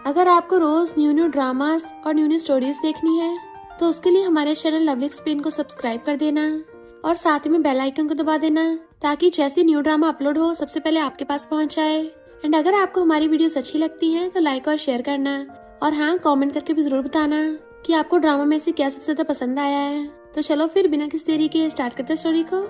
अगर आपको रोज new new dramas और न्यू न्यू स्टोरीज देखनी है तो उसके लिए हमारे चैनल लवली एक्सप्लेन को सब्सक्राइब कर देना और साथ में बेल आइकन को दबा देना ताकि जैसे न्यू ड्रामा अपलोड हो सबसे पहले आपके पास पहुंच जाए। एंड अगर आपको हमारी वीडियोस अच्छी लगती हैं तो लाइक और शेयर करना और हाँ, कमेंट करके भी जरूर बताना कि आपको ड्रामा में से क्या सबसे ज्यादा पसंद आया है। तो चलो फिर बिना किसी देरी के स्टार्ट करते हैं स्टोरी को।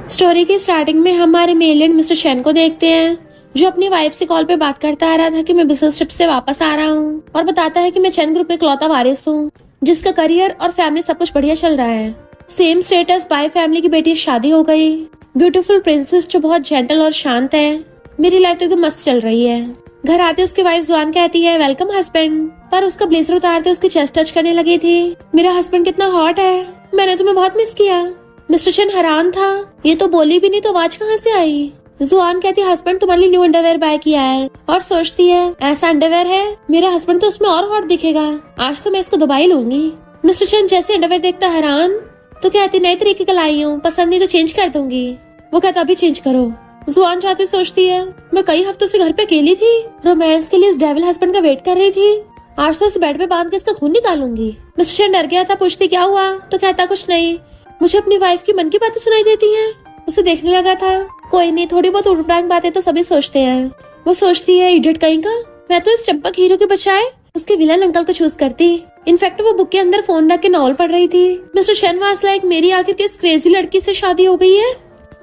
स्टोरी की स्टार्टिंग में हमारे मेल एंड मिस्टर शेन को देखते हैं जो अपनी वाइफ से कॉल पे बात करता आ रहा था कि मैं बिजनेस ट्रिप से वापस आ रहा हूँ और बताता है कि मैं चैन ग्रुप के इकलौता वारिस हूँ जिसका करियर और फैमिली सब कुछ बढ़िया चल रहा है। सेम स्टेटस बाय फैमिली की बेटी शादी हो गई। ब्यूटीफुल प्रिंसेस जो बहुत जेंटल और शांत है। मेरी लाइफ तो एकदम मस्त चल रही है। घर आते उसकी वाइफ जुआन कहती है वेलकम हस्बैंड, पर उसका ब्लेजर उतारते उसकी चेस्ट टच करने लगी थी। मेरा हस्बैंड कितना हॉट है, मैंने तुम्हें बहुत मिस किया। मिस्टर शेन हैरान था, ये तो बोली भी नहीं तो आवाज कहाँ से आई। जुआन कहती हस्बैंड तुम्हारे लिए न्यू अंडरवेयर बाय किया है और सोचती है ऐसा अंडरवेयर है, मेरा हस्बैंड तो उसमें और हॉट दिखेगा, आज तो मैं इसको दबा ही लूंगी। मिस्टर शेन जैसे अंडरवेयर देखता हैरान तो कहती नए तरीके का लाई हूँ, पसंद नहीं तो चेंज कर दूंगी। वो कहता अभी चेंज करो। जुआन चाहती सोचती है मैं कई हफ्तों से घर पे अकेली थी, रोमांस के लिए इस डेविल हस्बैंड का वेट कर रही थी, आज तो इस बेड पे बांध के इसका खून निकालूंगी। मिस्टर शेन डर गया था, पूछती क्या हुआ तो कहता कुछ नहीं, मुझे अपनी वाइफ की मन की बातें सुनाई देती हैं। उसे देखने लगा था, कोई नहीं, थोड़ी बहुत उल्ट बातें तो सभी सोचते हैं। वो सोचती है इडियट कहीं का, मैं तो इस चंपक हीरो के बजाय उसके विलन अंकल को चूज करती। इनफैक्ट वो बुक के अंदर फोन रख के नॉवल पढ़ रही थी। मिस्टर शेन वाज लाइक मेरी आखिर किस क्रेजी लड़की से शादी हो गई है।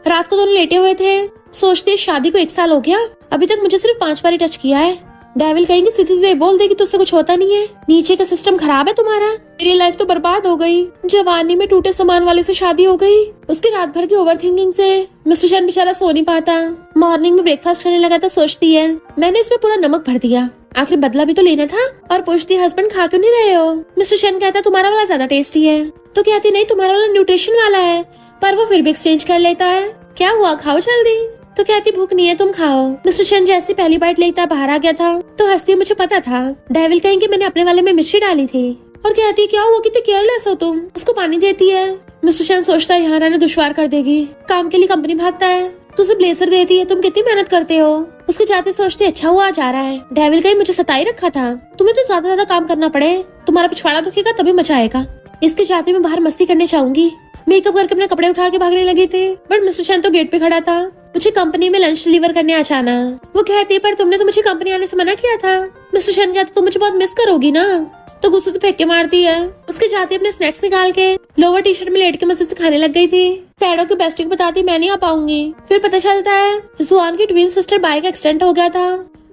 रात को दोनों लेटे हुए थे, सोचते शादी को 1 साल हो गया, अभी तक मुझे सिर्फ 5 बार ही टच किया है। डेविल कहेंगे सीधे सीधे बोल दे कि तुझसे कुछ होता नहीं है, नीचे का सिस्टम खराब है तुम्हारा। मेरी लाइफ तो बर्बाद हो गई, जवानी में टूटे सामान वाले से शादी हो गई। उसकी रात भर की ओवरथिंकिंग से मिस्टर शेन बेचारा सो नहीं पाता। मॉर्निंग में ब्रेकफास्ट करने लगा तो सोचती है मैंने इसमें पूरा नमक भर दिया, आखिर बदला भी तो लेना था। और पूछती हस्बैंड खा क्यों नहीं रहे हो। मिस्टर शेन कहता तुम्हारा वाला ज्यादा टेस्टी है, तो कहती नहीं तुम्हारा वाला न्यूट्रिशन वाला है, पर वो फिर भी एक्सचेंज कर लेता है। क्या हुआ खाओ जल्दी, तो कहती भूख नहीं है तुम खाओ। मिस्टर शेन जैसे पहली बाइट लेता बाहर आ गया था तो हंसती मुझे पता था डेविल कहेंगे मैंने अपने वाले में मिर्ची डाली थी। और कहती क्या हुआ कितने केयरलेस हो तुम, उसको पानी देती है। मिस्टर शेन सोचता है यहाँ रहना दुश्वार कर देगी, काम के लिए कंपनी भागता है, तुझे ब्लेजर देती है, तुम कितनी मेहनत करते हो। उसके जाते सोचते अच्छा हुआ जा रहा है, डेविल कहीं मुझे सताई रखा था, तुम्हें तो ज्यादा काम करना पड़े, तुम्हारा पिछवाड़ा दुखेगा तभी मजा आएगा। इसके जाते मैं बाहर मस्ती करने चाहूंगी। मेकअप करके अपने कपड़े उठा के भागने लगी थी, बट मिस्टर शेन तो गेट पे खड़ा था। मुझे कंपनी में लंच डिलीवर करने आ जाना। वो कहती पर तुमने तो मुझे कंपनी आने से मना किया था। मिस्टर शेन कहता तुम मुझे बहुत मिस करोगी ना, तो गुस्से से फेंक के मारती है। उसके जाते अपने स्नैक्स निकाल के लोअर टी शर्ट में लेट के मजे से खाने लग गई थी। सैडो की बेस्टिंग बताती मैं नहीं आ पाऊंगी। फिर पता चलता है जुआन की ट्विन सिस्टर बाय का एक्सीडेंट हो गया था।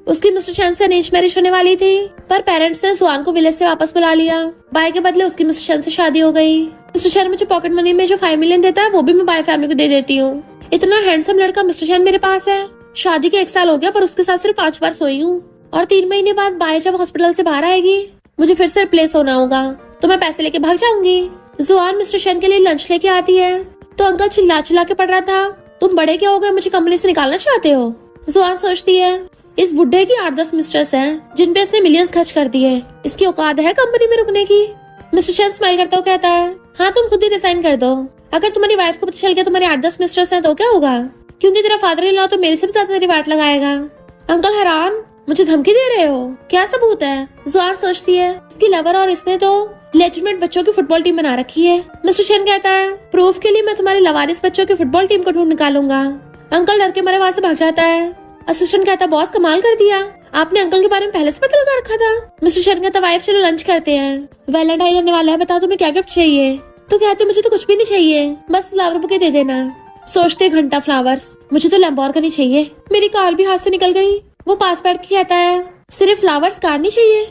उसकी मिस्टर शेन से अरेंज मैरिज होने वाली थी, पर पेरेंट्स ने जुआन को विलेज से वापस बुला लिया। बाय के बदले उसकी मिस्टर शेन से शादी हो गई। मिस्टर शेन मुझे पॉकेट मनी में जो 5 मिलियन देता है वो भी मैं बाय फैमिली को दे देती हूँ। इतना हैंडसम लड़का मिस्टर शेन मेरे पास है। शादी के 1 साल हो गया पर उसके साथ सिर्फ 5 बार सोई हूँ, और 3 महीने बाद बाय जब हॉस्पिटल से बाहर आएगी मुझे फिर से रिप्लेस होना होगा, तो मैं पैसे लेके भाग जाऊंगी। जुआन मिस्टर शेन के लिए लंच लेके आती है तो अंकल चिल्ला चिल्ला के पड़ रहा था तुम बड़े क्या हो गए, मुझे कंपनी से निकालना चाहते हो। जुआन सोचती है इस बुड्ढे की 8-10 मिस्ट्रेस हैं जिन पे इसने मिलियंस खर्च कर दिए, इसकी औकात है कंपनी में रुकने की। मिस्टर शेन स्माइल करता हुआ कहता है हाँ तुम खुद ही रिजाइन कर दो, अगर तुम्हारी वाइफ को पता चल गया तुम्हारे 8-10 मिस्ट्रेस हैं तो क्या होगा, क्योंकि तेरा फादर इन लॉ तो मेरे से भी ज्यादा तेरी बात लगाएगा। अंकल हैरान मुझे धमकी दे रहे हो, क्या सबूत है। जुआन सोचती है इसकी लवर और इसने तो लेजिटिमेट बच्चों की फुटबॉल टीम बना रखी है। मिस्टर शेन कहता है प्रूफ के लिए मैं तुम्हारी लवारिस बच्चों की फुटबॉल टीम को ढूंढ निकालूंगा। अंकल डर के मारे वहाँ से भाग जाता है। असिस्टेंट कहता बॉस कमाल कर दिया, आपने अंकल के बारे में पहले से पता लगा रखा था। मिस्टर शेन कहता वाइफ चलो लंच करते हैं, वैलेंटाइन आने वाला है, बताओ तुम्हें क्या गिफ्ट चाहिए। तो कहते मुझे तो कुछ भी नहीं चाहिए, बस फ्लावर बुके दे देना। सोचते घंटा फ्लावर्स, मुझे तो लैम्बोर्गिनी चाहिए, मेरी कार भी हाथ से निकल गई। वो पास बैठ के कहता है सिर्फ फ्लावर्स, कार नहीं चाहिए।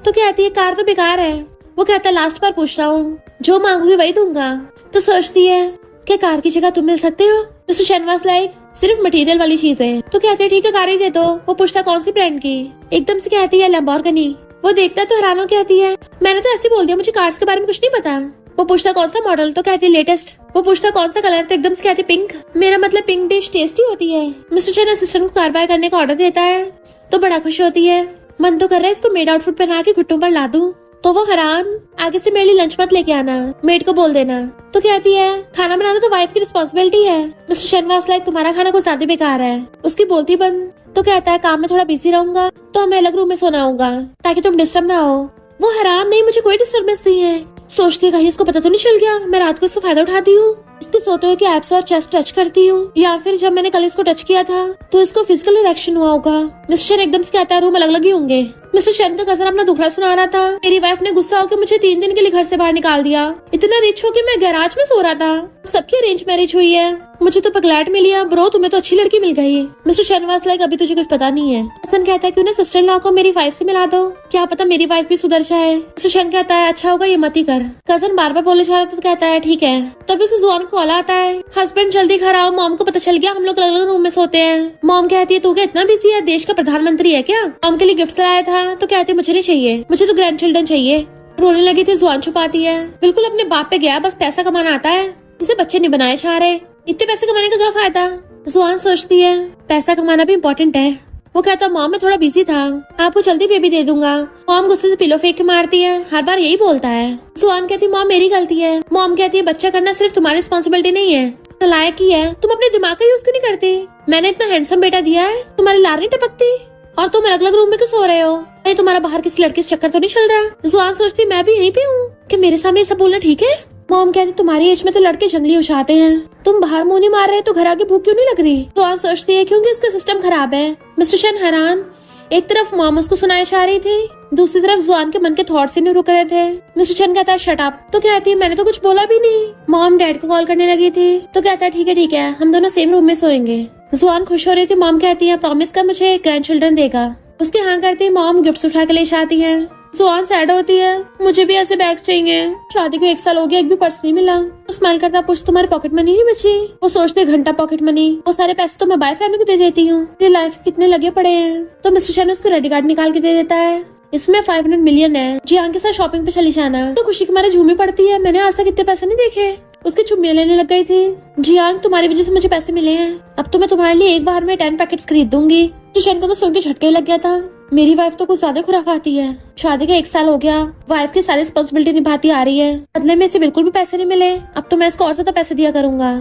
तो कहती है कार तो बेकार है। वो कहता है लास्ट बार पूछ रहा हूँ, जो मांगूंगी वही दूंगा। तो सोचती है क्या कार की जगह तुम मिल सकते हो। मिस्टर शेन वाज लाइक सिर्फ मटेरियल वाली चीजें, तो कहते हैं ठीक है कार ही दे दो। वो पूछता कौन सी ब्रांड की, एकदम से कहती है लैम्बोर्गिनी। वो देखता तो हैरान हो कहती है मैंने तो ऐसे बोल दिया, मुझे कार्स के बारे में कुछ नहीं पता। वो पूछता कौन सा मॉडल, तो कहती है लेटेस्ट। वो पूछता कौन सा कलर, तो एकदम से कहती पिंक, मेरा मतलब पिंक डिश टेस्टी होती है। मिस्टर शेन असिस्टेंट को कार बाय करने का ऑर्डर देता है तो बड़ा खुश होती है, मन तो कर रहा है इसको मेड आउटफिट पहना के घुटनों पर ला दूं। तो वो हैरान, आगे से मेरे लिए लंच मत लेके आना, मेड को बोल देना। तो कहती है खाना बनाना तो वाइफ की रिस्पॉन्सिबिलिटी है। मिस्टर शनवास लाइक तुम्हारा खाना कुछ ज्यादा बेकार है। उसकी बोलती बंद। तो कहता है काम में थोड़ा बिजी रहूंगा तो हमें अलग रूम में सोना होगा ताकि तुम डिस्टर्ब ना हो। वो हैरान, नहीं मुझे कोई डिस्टर्बेंस नहीं है। सोचती है कहीं इसको पता तो नहीं चल गया मैं रात को इसका फायदा उठाती हूँ, इसके सोते हुए कि एब्स और चेस्ट टच करती हूँ, या फिर जब मैंने कल इसको टच किया था तो इसको फिजिकल रिएक्शन हुआ होगा। मिस्टर शन एकदम से कहता है रूम अलग अलग ही होंगे। मिस्टर शन का कजन अपना दुखड़ा सुना रहा था। मेरी वाइफ ने गुस्सा होकर मुझे 3 दिन के लिए घर से बाहर निकाल दिया। इतना रिच हो कि मैं गैराज में सो रहा था। सबकी अरेंज मैरिज हुई है, मुझे तो पगलैट मिली है। ब्रो तुम्हें तो अच्छी लड़की मिल गई। मिस्टर शनवास लाइक अभी तुझे कुछ पता नहीं है। हसन कहता है क्यों ना सिस्टर इन लॉ को मेरी वाइफ से मिला दो, क्या पता मेरी वाइफ भी सुधर जाए। मिस्टर शन कहता है अच्छा होगा ये मत ही कर। कजन बार बार बोले जा रहा था तो कहता है ठीक है। तभी उसे जुआन को कॉल आता है, हस्बैंड जल्दी घर आओ, मॉम को पता चल गया हम लोग अलग अलग रूम में सोते हैं। मॉम कहती है तू क्या इतना बिजी है, देश का प्रधानमंत्री है क्या। मॉम के लिए गिफ्ट लाया था तो कहती है मुझे नहीं चाहिए, मुझे तो ग्रैंड चिल्ड्रन चाहिए। रोने लगी थी, जुआन छुपाती है बिल्कुल अपने बाप पे गया, बस पैसा कमाना आता है, इसे बच्चे नहीं बनाए चाह रहे, इतने पैसे कमाने का क्या फायदा। जुआन सोचती है पैसा कमाना भी इम्पोर्टेंट है। वो कहता मॉम मैं थोड़ा बिजी था, आपको जल्दी बेबी दे दूंगा। मॉम गुस्से से पिलो फेंक के मारती है, हर बार यही बोलता है। जुआन कहती मॉम मेरी गलती है। मॉम कहती है बच्चा करना सिर्फ तुम्हारी रिस्पॉन्सिबिलिटी नहीं है, लायक ही है, तुम अपने दिमाग का यूज क्यों नहीं करती। मैंने इतना हैंडसम बेटा दिया है, तुम्हारी लार नहीं टपकती और तुम अलग अलग रूम में क्यों सो रहे हो। अरे तुम्हारा बाहर किसी लड़के से चक्कर तो नहीं चल रहा। जुआन सोचती मैं भी यहीं पे हूँ कि मेरे सामने सब बोलना ठीक है। मॉम कहती तुम्हारी एज में तो लड़के जंगली उछाते हैं, तुम बाहर मुंह नहीं मार रहे तो घर आके भूख क्यों नहीं लग रही। जुआन सोचती है क्योंकि इसका सिस्टम खराब है। मिस्टर शन हैरान, एक तरफ मॉम उसको सुनाई जा रही थी, दूसरी तरफ जुआन के मन के थॉट्स ही नहीं रुक रहे थे। मिस्टर शन कहता है शट अप। तो कहती है मैंने तो कुछ बोला भी नहीं। मॉम डैड को कॉल करने लगी थी तो कहता है ठीक है हम दोनों सेम रूम में सोएंगे। जुआन खुश हो रही थी। मॉम कहती है प्रॉमिस कर मुझे ग्रैंड चिल्ड्रन देगा। उसकी हाँ करती मॉम गिफ्ट उठा के ले जाती है। जुआन सैड होती है, मुझे भी ऐसे बैग्स चाहिए, शादी को 1 साल हो गया एक भी पर्स नहीं मिला। वो स्माइल करता पूछ तुम्हारी पॉकेट मनी नहीं बची। वो सोचते घंटा पॉकेट मनी, वो सारे पैसे तो मैं बाय फैमिली को दे देती हूँ, मेरी लाइफ कितने लगे पड़े हैं। तो मिस्टर शन उसको रेडी कार्ड निकाल के दे देता है, इसमें 500 मिलियन है, जियांग के साथ शॉपिंग पे चली जाना। तो खुशी के मारे झूमी पड़ती है, मैंने आज तक इतने पैसे नहीं देखे। उसकी चुम्मियां लेने लग गई थी। जियांग तुम्हारी वजह से मुझे पैसे मिले हैं, अब तो मैं तुम्हारे लिए एक बार में 10 पैकेट्स खरीद दूंगी। शन को तो सुन के झटके लग गया था, मेरी वाइफ तो कुछ ज्यादा खुराफाती है। शादी का 1 साल हो गया, वाइफ की सारी रिस्पॉन्सिबिलिटी निभाती आ रही है, बदले में इसे बिल्कुल भी पैसे नहीं मिले। अब तो मैं इसको और ज्यादा पैसे दिया करूंगा।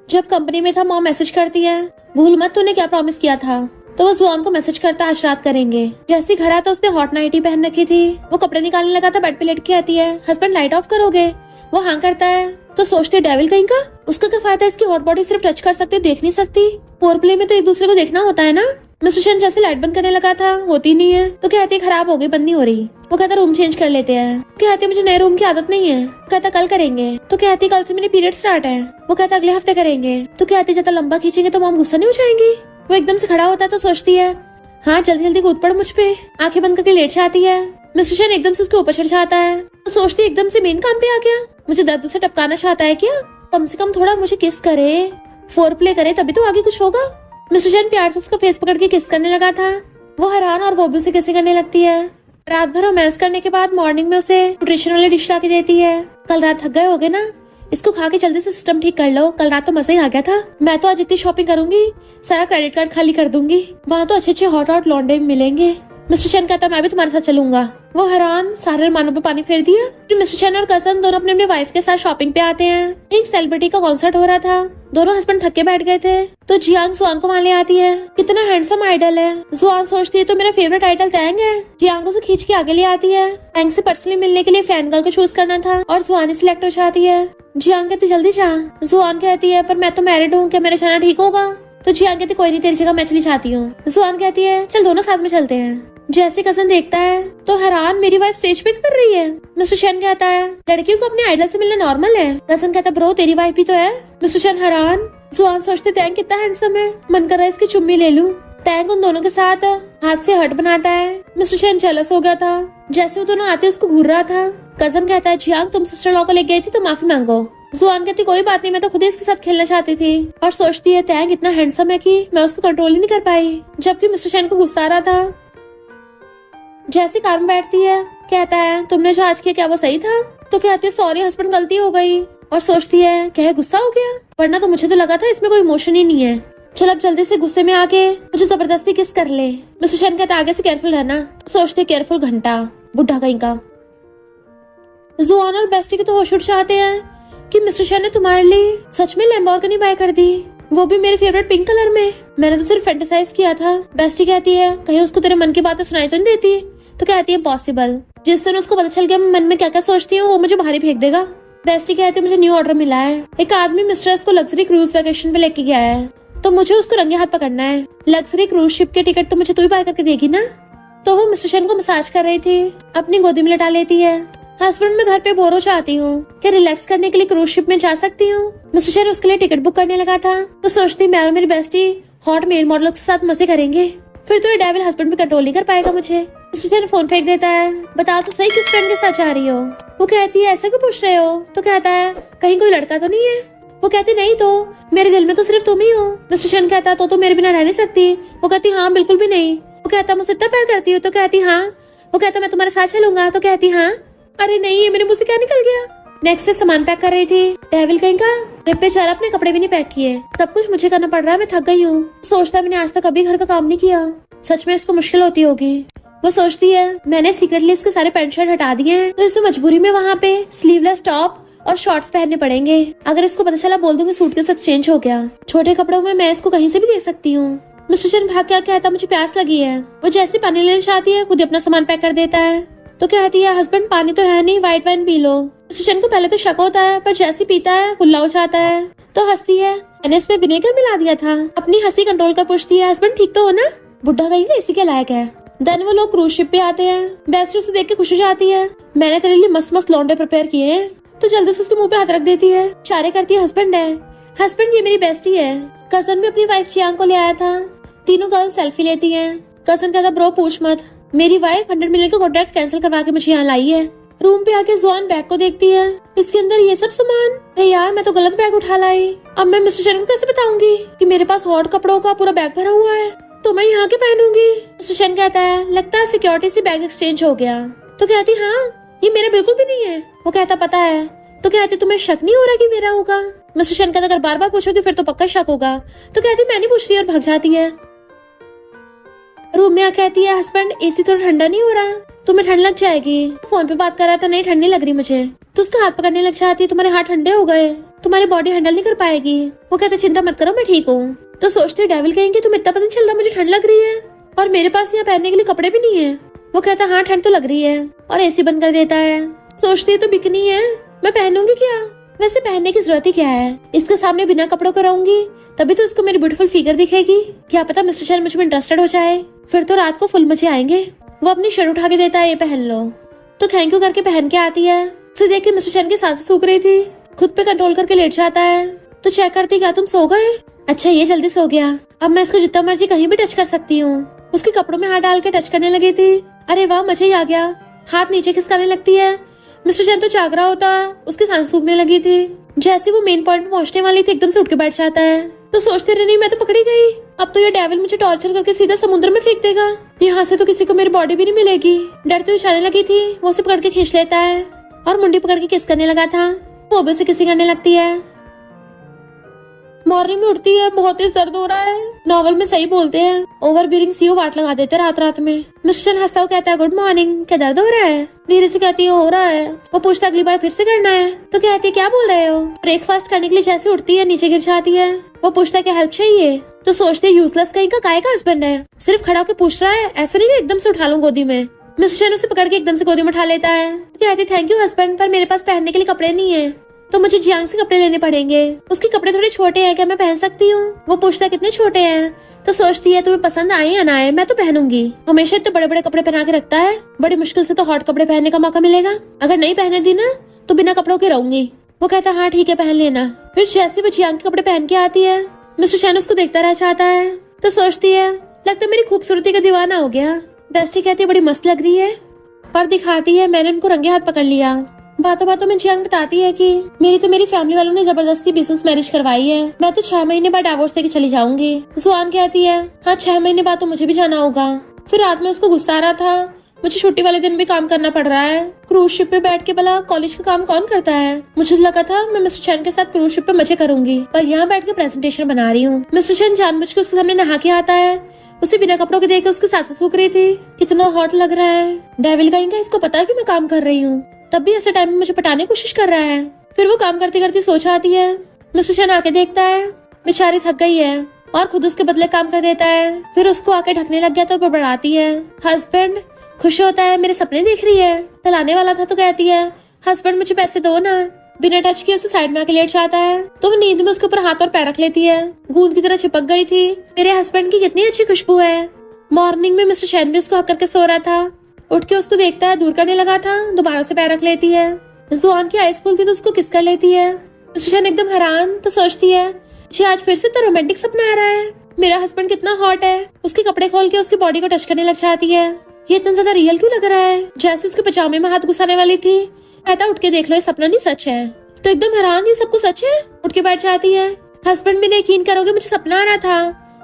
जब कंपनी में था मॉम मैसेज करती है भूल मत तूने क्या प्रॉमिस किया था। तो वो जुआन को मैसेज करता आज रात करेंगे। जैसे घर आता उसने हॉट नाइटी पहन रखी थी। वो कपड़े निकालने लगा था, बेड पे लेट के आती है, हस्बैंड लाइट ऑफ करोगे। वो हाँ करता है तो सोचते डेविल कहीं का, उसका क्या फायदा, इसकी हॉट बॉडी सिर्फ टच कर सकती देख नहीं सकती। फोर प्ले में तो एक दूसरे को देखना होता है ना। मिस्टर शन जैसे लाइट बंद करने लगा था, होती नहीं है तो कहती खराब हो गई, बंद नहीं हो रही। वो कहता रूम चेंज कर लेते हैं। कहती मुझे नए रूम की आदत नहीं है। कहता कल करेंगे। तो कहती कल से मेरे पीरियड स्टार्ट है। वो कहता अगले हफ्ते करेंगे। तो कहती ज्यादा लंबा खींचेंगे तो मॉम गुस्सा नहीं हो जाएंगी। वो एकदम से खड़ा होता है तो सोचती है हाँ जल्दी जल्दी कूद पड़ मुझ पे। आंखें बंद करके लेट जाती है। मिस्टर शन एकदम से उसके ऊपर चढ़ जाता है तो सोचती एकदम से मेन काम पे आ गया, मुझे दर्द से टपकाना चाहता है क्या, कम से कम थोड़ा मुझे किस करे, फोर प्ले करे तभी तो आगे कुछ होगा। मिस्टर शन प्यार से उसका फेस पकड़ के किस करने लगा था। वो हैरान और वो भी उसे किसी करने लगती है। रात भर रोमांस करने के बाद मॉर्निंग में उसे न्यूट्रिशन वाली डिश ला के देती है। कल रात थक गए होगे ना, इसको खा के जल्दी से सिस्टम ठीक कर लो, कल रात तो मजा ही आ गया था। मैं तो आज इतनी शॉपिंग करूंगी सारा क्रेडिट कार्ड खाली कर दूंगी, वहाँ तो अच्छे अच्छे हॉट लॉन्डे मिलेंगे। मिस्टर शन कहता मैं भी तुम्हारे साथ चलूंगा। वो हैरान, सारे मानों पे पानी फेर दिया। फिर मिस्टर शन और कसन दोनों अपने अपने वाइफ के साथ शॉपिंग पे आते हैं। एक सेलिब्रिटी का कॉन्सर्ट हो रहा था, दोनों हस्बैंड थक के बैठ गए थे तो जियांग जुआन को वहाँ ले आती है। कितना हैंडसम आइडल है। जुआन सोचती है तो मेरा फेवरेट आइडल तैंग है। जियांग उसे खींच के आगे ले आती है। तैंग से पर्सनली मिलने के लिए फैन गर्ल को चूज करना था और जुआन सिलेक्ट हो जाती है। जियांग कहती जल्दी जा। जुआन कहती है पर मैं तो मैरिड हूँ, क्या मेरे जाना ठीक होगा। तो जियांग कहती कोई नहीं, तेरी जगह मैं चली जाती हूँ। जुआन कहती है चल दोनों साथ में चलते हैं। जैसे कजन देखता है तो हैरान, मेरी वाइफ स्टेज पे कर रही है। मिस्टर शन कहता है लड़कियों को अपने आइडल से मिलना नॉर्मल है। कजन कहता ब्रो तेरी वाइफ भी तो है। मिस्टर शन हैरान। जुआन सोचते तैंग कितना हैंडसम है, मन कर रहा है इसकी चुम्मी ले लूं। तैंग उन दोनों के साथ हाथ से हर्ट बनाता है। मिस्टर शन जेलस हो गया था। जैसे वो दोनों आते उसको घूर रहा था। कजन कहता है जियांग तुम सिस्टर लॉ को ले गई थी तो माफी मांगो। जुआन कहती कोई बात नहीं, मैं तो खुद ही इसके साथ खेलना चाहती थी। और सोचती है तैंग इतना हैंडसम है कि मैं उसको कंट्रोल ही नहीं कर पाई, जबकि मिस्टर शन को गुस्सा आ रहा था। जैसी कार में बैठती है कहता है तुमने जो आज किया क्या वो सही था। तो कहती है सॉरी हस्बैंड गलती हो गई। और सोचती है क्या गुस्सा हो गया, वरना तो मुझे तो लगा था इसमें कोई इमोशन ही नहीं है। चल अब जल्दी से गुस्से में आके मुझे जबरदस्ती किस कर ले। मिस्टर शन कहता आगे से केयरफुल रहना। सोचते केयरफुल घंटा बुढ़ा कहीं का। जुआन और बेस्टी के तो होश उड़ जाते हैं कि मिस्टर शन ने तुम्हारे लिए सच में लैम्बोर्गिनी बाय कर दी, वो भी मेरे फेवरेट पिंक कलर में। मैंने तो सिर्फ फैंटेसाइज किया था। बेस्टी कहती है कहीं उसको तेरे मन की बातें सुनाई तो नहीं देती? तो कहती है पॉसिबल। जिस दिन उसको पता चल गया मैं मन में क्या क्या सोचती हूँ वो मुझे बाहर ही फेंक देगा। बेस्टी कहती है मुझे न्यू ऑर्डर मिला है, एक आदमी मिस्ट्रेस को लग्जरी क्रूज वैकेशन पे लेके गया है, तो मुझे उसको रंगे हाथ पकड़ना है। लग्जरी क्रूज शिप के टिकट तो मुझे तू ही बाय करके देगी ना। तो वो मिस्टर शन को मसाज कर रही थी, अपनी गोदी में लटा लेती है। हस्बैंड मैं घर पे बोर हो जाती हूँ, क्या रिलैक्स करने के लिए क्रूज शिप में जा सकती हूँ? मिस्टर शन उसके लिए टिकट बुक करने लगा था, तो सोचती मैं और मेरी बेस्टी हॉट मेल मॉडल के साथ मजे करेंगे, फिर तो ये डेविल हस्बैंड भी कंट्रोल नहीं कर पाएगा मुझे। मिस्टर शन फोन फेंक देता है, बता तो सही किस फ्रेंड के साथ जा रही हो? वो कहती है ऐसा क्यों पूछ रहे हो? तो कहता है कहीं कोई लड़का तो नहीं है? वो कहती नहीं तो, मेरे दिल में तो सिर्फ तुम ही हो। मिस्टर शन कहता तो मेरे बिना रह नहीं सकती? वो कहती हाँ बिल्कुल भी नहीं। वो कहता मुझसे इतना प्यार करती हो? तो कहती हाँ। वो कहता मैं तुम्हारे साथ चलूंगा? तो कहती हाँ। अरे नहीं, ये मेरे मुंह से क्या निकल गया? नेक्स्ट डे सामान पैक कर रही थी, डेविल कहीं का ट्रिप पे चला, अपने कपड़े भी नहीं पैक किए, सब कुछ मुझे करना पड़ रहा है, मैं थक गई हूँ। सोचता मैंने आज तक कभी घर का काम नहीं किया, सच में इसको मुश्किल होती होगी। वो सोचती है मैंने सीक्रेटली इसके सारे पैंट शर्ट हटा दिए हैं, तो इसे मजबूरी में वहाँ पे स्लीवलेस टॉप और शॉर्ट्स पहनने पड़ेंगे। अगर इसको पता चला बोल दूंगी सूटकेस एक्सचेंज हो गया। छोटे कपड़ों में मैं इसको कहीं से भी देख सकती हूँ। मिस्टर शन भाग क्या कहता मुझे प्यास लगी है। वो जैसे पानी लेने चाहती है खुद अपना सामान पैक कर देता है, तो कहती है हस्बैंड पानी तो है नहीं, white wine P low. Mister शन को पहले तो शक होता है, पर जैसे पीता है गुल्ला हो जाता है, तो हंसती है मैंने इसमें विनेगर मिला दिया था। अपनी हंसी कंट्रोल कर पूछती है हस्बैंड ठीक तो हो ना? बुढ़ा कहीं इसी के लायक है। देन वो लोग क्रूज शिप पे आते हैं। बेस्टी उसे देख के खुश हो जाती है, मैंने तेरे लिए मस्त मस्त लौंडे प्रिपेयर किए हैं, तो जल्दी से उसके मुंह पे हाथ रख देती है, इशारे करती है हस्बैंड है। हस्बैंड ये मेरी बेस्टी है। कजन भी अपनी वाइफ चियांग को ले आया था, तीनों गर्ल्स सेल्फी लेती हैं। कजन कहता ब्रो पूछ मत, मेरी वाइफ 100 मिलियन का कॉन्ट्रैक्ट कैंसिल करवा के मुझे यहाँ लाई है। रूम पे आके जुआन बैग को देखती है, इसके अंदर ये सब सामान। अरे यार मैं तो गलत बैग उठा लाई, अब मैं मिस्टर शन को कैसे बताऊंगी कि मेरे पास हॉट कपड़ों का पूरा बैग भरा हुआ है, तो मैं यहाँ के पहनूंगी। मिस्टर शन कहता है लगता है सिक्योरिटी से बैग एक्सचेंज हो गया। तो कहती हाँ ये मेरा बिल्कुल भी नहीं है। वो कहता पता है। तो कहती तुम्हें शक नहीं हो रहा कि मेरा होगा? मिस्टर शन कहता अगर बार बार पूछोगी फिर तो पक्का शक होगा। तो कहती मैं नहीं पूछ रही और भाग जाती है। रूम में कहती है हस्बैंड एसी थोड़ा ठंडा नहीं हो रहा, तुम्हें ठंड लग जाएगी। फोन पे बात कर रहा था, नहीं ठंड नहीं लग रही मुझे। तो उसका हाथ पकड़ने लग जाती, तुम्हारे हाथ ठंडे हो गए, तुम्हारी बॉडी हैंडल नहीं कर पाएगी। वो कहते चिंता मत करो मैं ठीक हूँ। तो सोचते डेविल कहेंगे तुम इतना पता नहीं चल रहा मुझे ठंड लग रही है, और मेरे पास यहाँ पहनने के लिए कपड़े भी नहीं है। वो कहता हाँ ठंड तो लग रही है, और एसी बंद कर देता है। सोचती है तो बिकनी है, मैं पहनूंगी क्या? वैसे पहनने की जरूरत ही क्या है, इसके सामने बिना कपड़ों को रहूंगी तभी तो इसको मेरी ब्यूटीफुल फिगर दिखेगी। क्या पता मिस्टर शन मुझ में इंटरेस्टेड हो जाए, फिर तो रात को फुल मजे आएंगे। वो अपनी शर्ट उठा के देता है ये पहन लो, तो थैंक यू करके पहन के आती है। उसे देख के मिस्टर शन की सांसें सूख रही थी, खुद पे कंट्रोल करके लेट जाता है। तो चेक करती क्या तुम सो गए? अच्छा ये जल्दी सो गया, अब मैं इसको जितना मर्जी कहीं भी टच कर सकती हूँ। उसके कपड़ों में हाथ डाल के टच करने लगी थी। अरे वाह मजा ही आ गया, हाथ नीचे खिसकाने लगती है। मिस्टर शन तो जाग रहा होता, उसकी सांस सूखने लगी थी। जैसे वो मेन पॉइंट पे पहुंचने वाली थी एकदम से उठ के बैठ जाता है। तो सोचते रहे नहीं मैं तो पकड़ी गई, अब तो ये डेविल मुझे टॉर्चर करके सीधा समुद्र में फेंक देगा, यहाँ से तो किसी को मेरी बॉडी भी नहीं मिलेगी। डरते हुए जाने लगी थी, वो उसे पकड़ के खींच लेता है और मुंडी पकड़ के किस करने लगा था, वो भी उसे किसी करने लगती है। मॉर्निंग में उठती है, बहुत तेज दर्द हो रहा है। नॉवल में सही बोलते हैं ओवर बीरिंग सीओ वाट लगा देते रात रात में। मिस्टर शन हंसता हुआ कहता है गुड मॉर्निंग, क्या दर्द हो रहा है? धीरे से कहती है हो रहा है। वो पूछता अगली बार फिर से करना है? तो कहती है क्या बोल रहे हो? ब्रेकफास्ट करने के लिए जैसे उठती है नीचे गिर जाती है। वो पूछता है क्या हेल्प चाहिए? तो सोचते यूजलेस कहीं का काय का हस्बैंड है, सिर्फ खड़ा होकर पूछ रहा है, ऐसा नहीं एकदम से उठा लूं गोदी में। मिस्टर शन उसे पकड़ के एकदम से गोदी में उठा लेता है। तो कहती थैंक यू हस्बैंड, पर मेरे पास पहनने के लिए कपड़े नहीं है, तो मुझे जियांग से कपड़े लेने पड़ेंगे। उसके कपड़े थोड़े छोटे हैं, क्या मैं पहन सकती हूँ? वो पूछता है कितने छोटे हैं? तो सोचती है तुम्हें पसंद आए या ना आए मैं तो पहनूंगी। हमेशा इतने बड़े बड़े कपड़े पहना के रखता है, बड़ी मुश्किल से तो हॉट कपड़े पहनने का मौका मिलेगा, अगर नहीं पहने दी ना तो बिना कपड़ों के रहूंगी। वो कहता हाँ ठीक है पहन लेना। फिर जैसे वो जियांग के कपड़े पहन के आती है, मिस्टर शन उसको देखता रह जाता है। तो सोचती है लगता है मेरी खूबसूरती का दीवाना हो गया। बेस्टी कहती है बड़ी मस्त लग रही है, और दिखाती है मैंने उनको रंगे हाथ पकड़ लिया। बातों बातों में जियांग बताती है कि मेरी फैमिली वालों ने जबरदस्ती बिजनेस मैरिज करवाई है, मैं तो 6 महीने बाद डिवोर्स देके चली जाऊंगी। जुआन कहती है हाँ 6 महीने बाद तो मुझे भी जाना होगा। फिर रात में उसको गुस्सा आ रहा था, मुझे छुट्टी वाले दिन भी काम करना पड़ रहा है, क्रूज शिप पे बैठ के भला कॉलेज का काम कौन करता है? मुझे लगा था मैं मिस्टर शन के साथ क्रूज शिप पे मजे करूंगी, पर यहाँ बैठ के प्रेजेंटेशन बना रही हूँ। मिस्टर शन जानबूझ के उसके सामने नहा के आता है, उसे बिना कपड़ों के देख के उसके साथ सूख रही थी। कितना हॉट लग रहा है। डेविल कहीं इसको पता है कि मैं काम कर रही हूँ, तब भी ऐसे टाइम में मुझे पटाने की कोशिश कर रहा है। फिर वो काम करती करती सोच आती है। मिस्टर चैन आके देखता है बेचारी थक गई है और खुद उसके बदले काम कर देता है। फिर उसको आके ढकने लग गया तो बड़बड़ाती है। हस्बैंड खुश होता है, मेरे सपने देख रही है। तलाने वाला था तो कहती है हस्बैंड मुझे पैसे दो ना। बिना टच किए उसे साइड में आके लेट जाता है तो वो नींद में उसके ऊपर हाथ और पैर रख लेती है। गूंद की तरह चिपक गई थी। मेरे हस्बैंड की कितनी अच्छी खुशबू है। मॉर्निंग में मिस्टर चैन भी उसको हक करके सो रहा था। उठ के उसको देखता है, दूर करने लगा था, दोबारा से पैर रख लेती है। जुआन की आइस खुलती तो उसको किस कर लेती है। मिस्टर चैन एकदम हैरान तो सोचती है जी आज फिर से तो रोमांटिक सपना आ रहा है। मेरा हस्बैंड कितना हॉट है। उसके कपड़े खोल के उसकी बॉडी को टच करने लग जाती है। ये इतना ज्यादा रियल क्यों लग रहा है, जैसे उसके पजामे में हाथ घुसाने वाली थी। कहता उठ के देख लो ये सपना नहीं सच है। तो एकदम हैरान, ये सब कुछ सच है। उठ के बैठ जाती है। हस्बैंड भी नहीं यकीन करोगे मुझे सपना आ रहा था।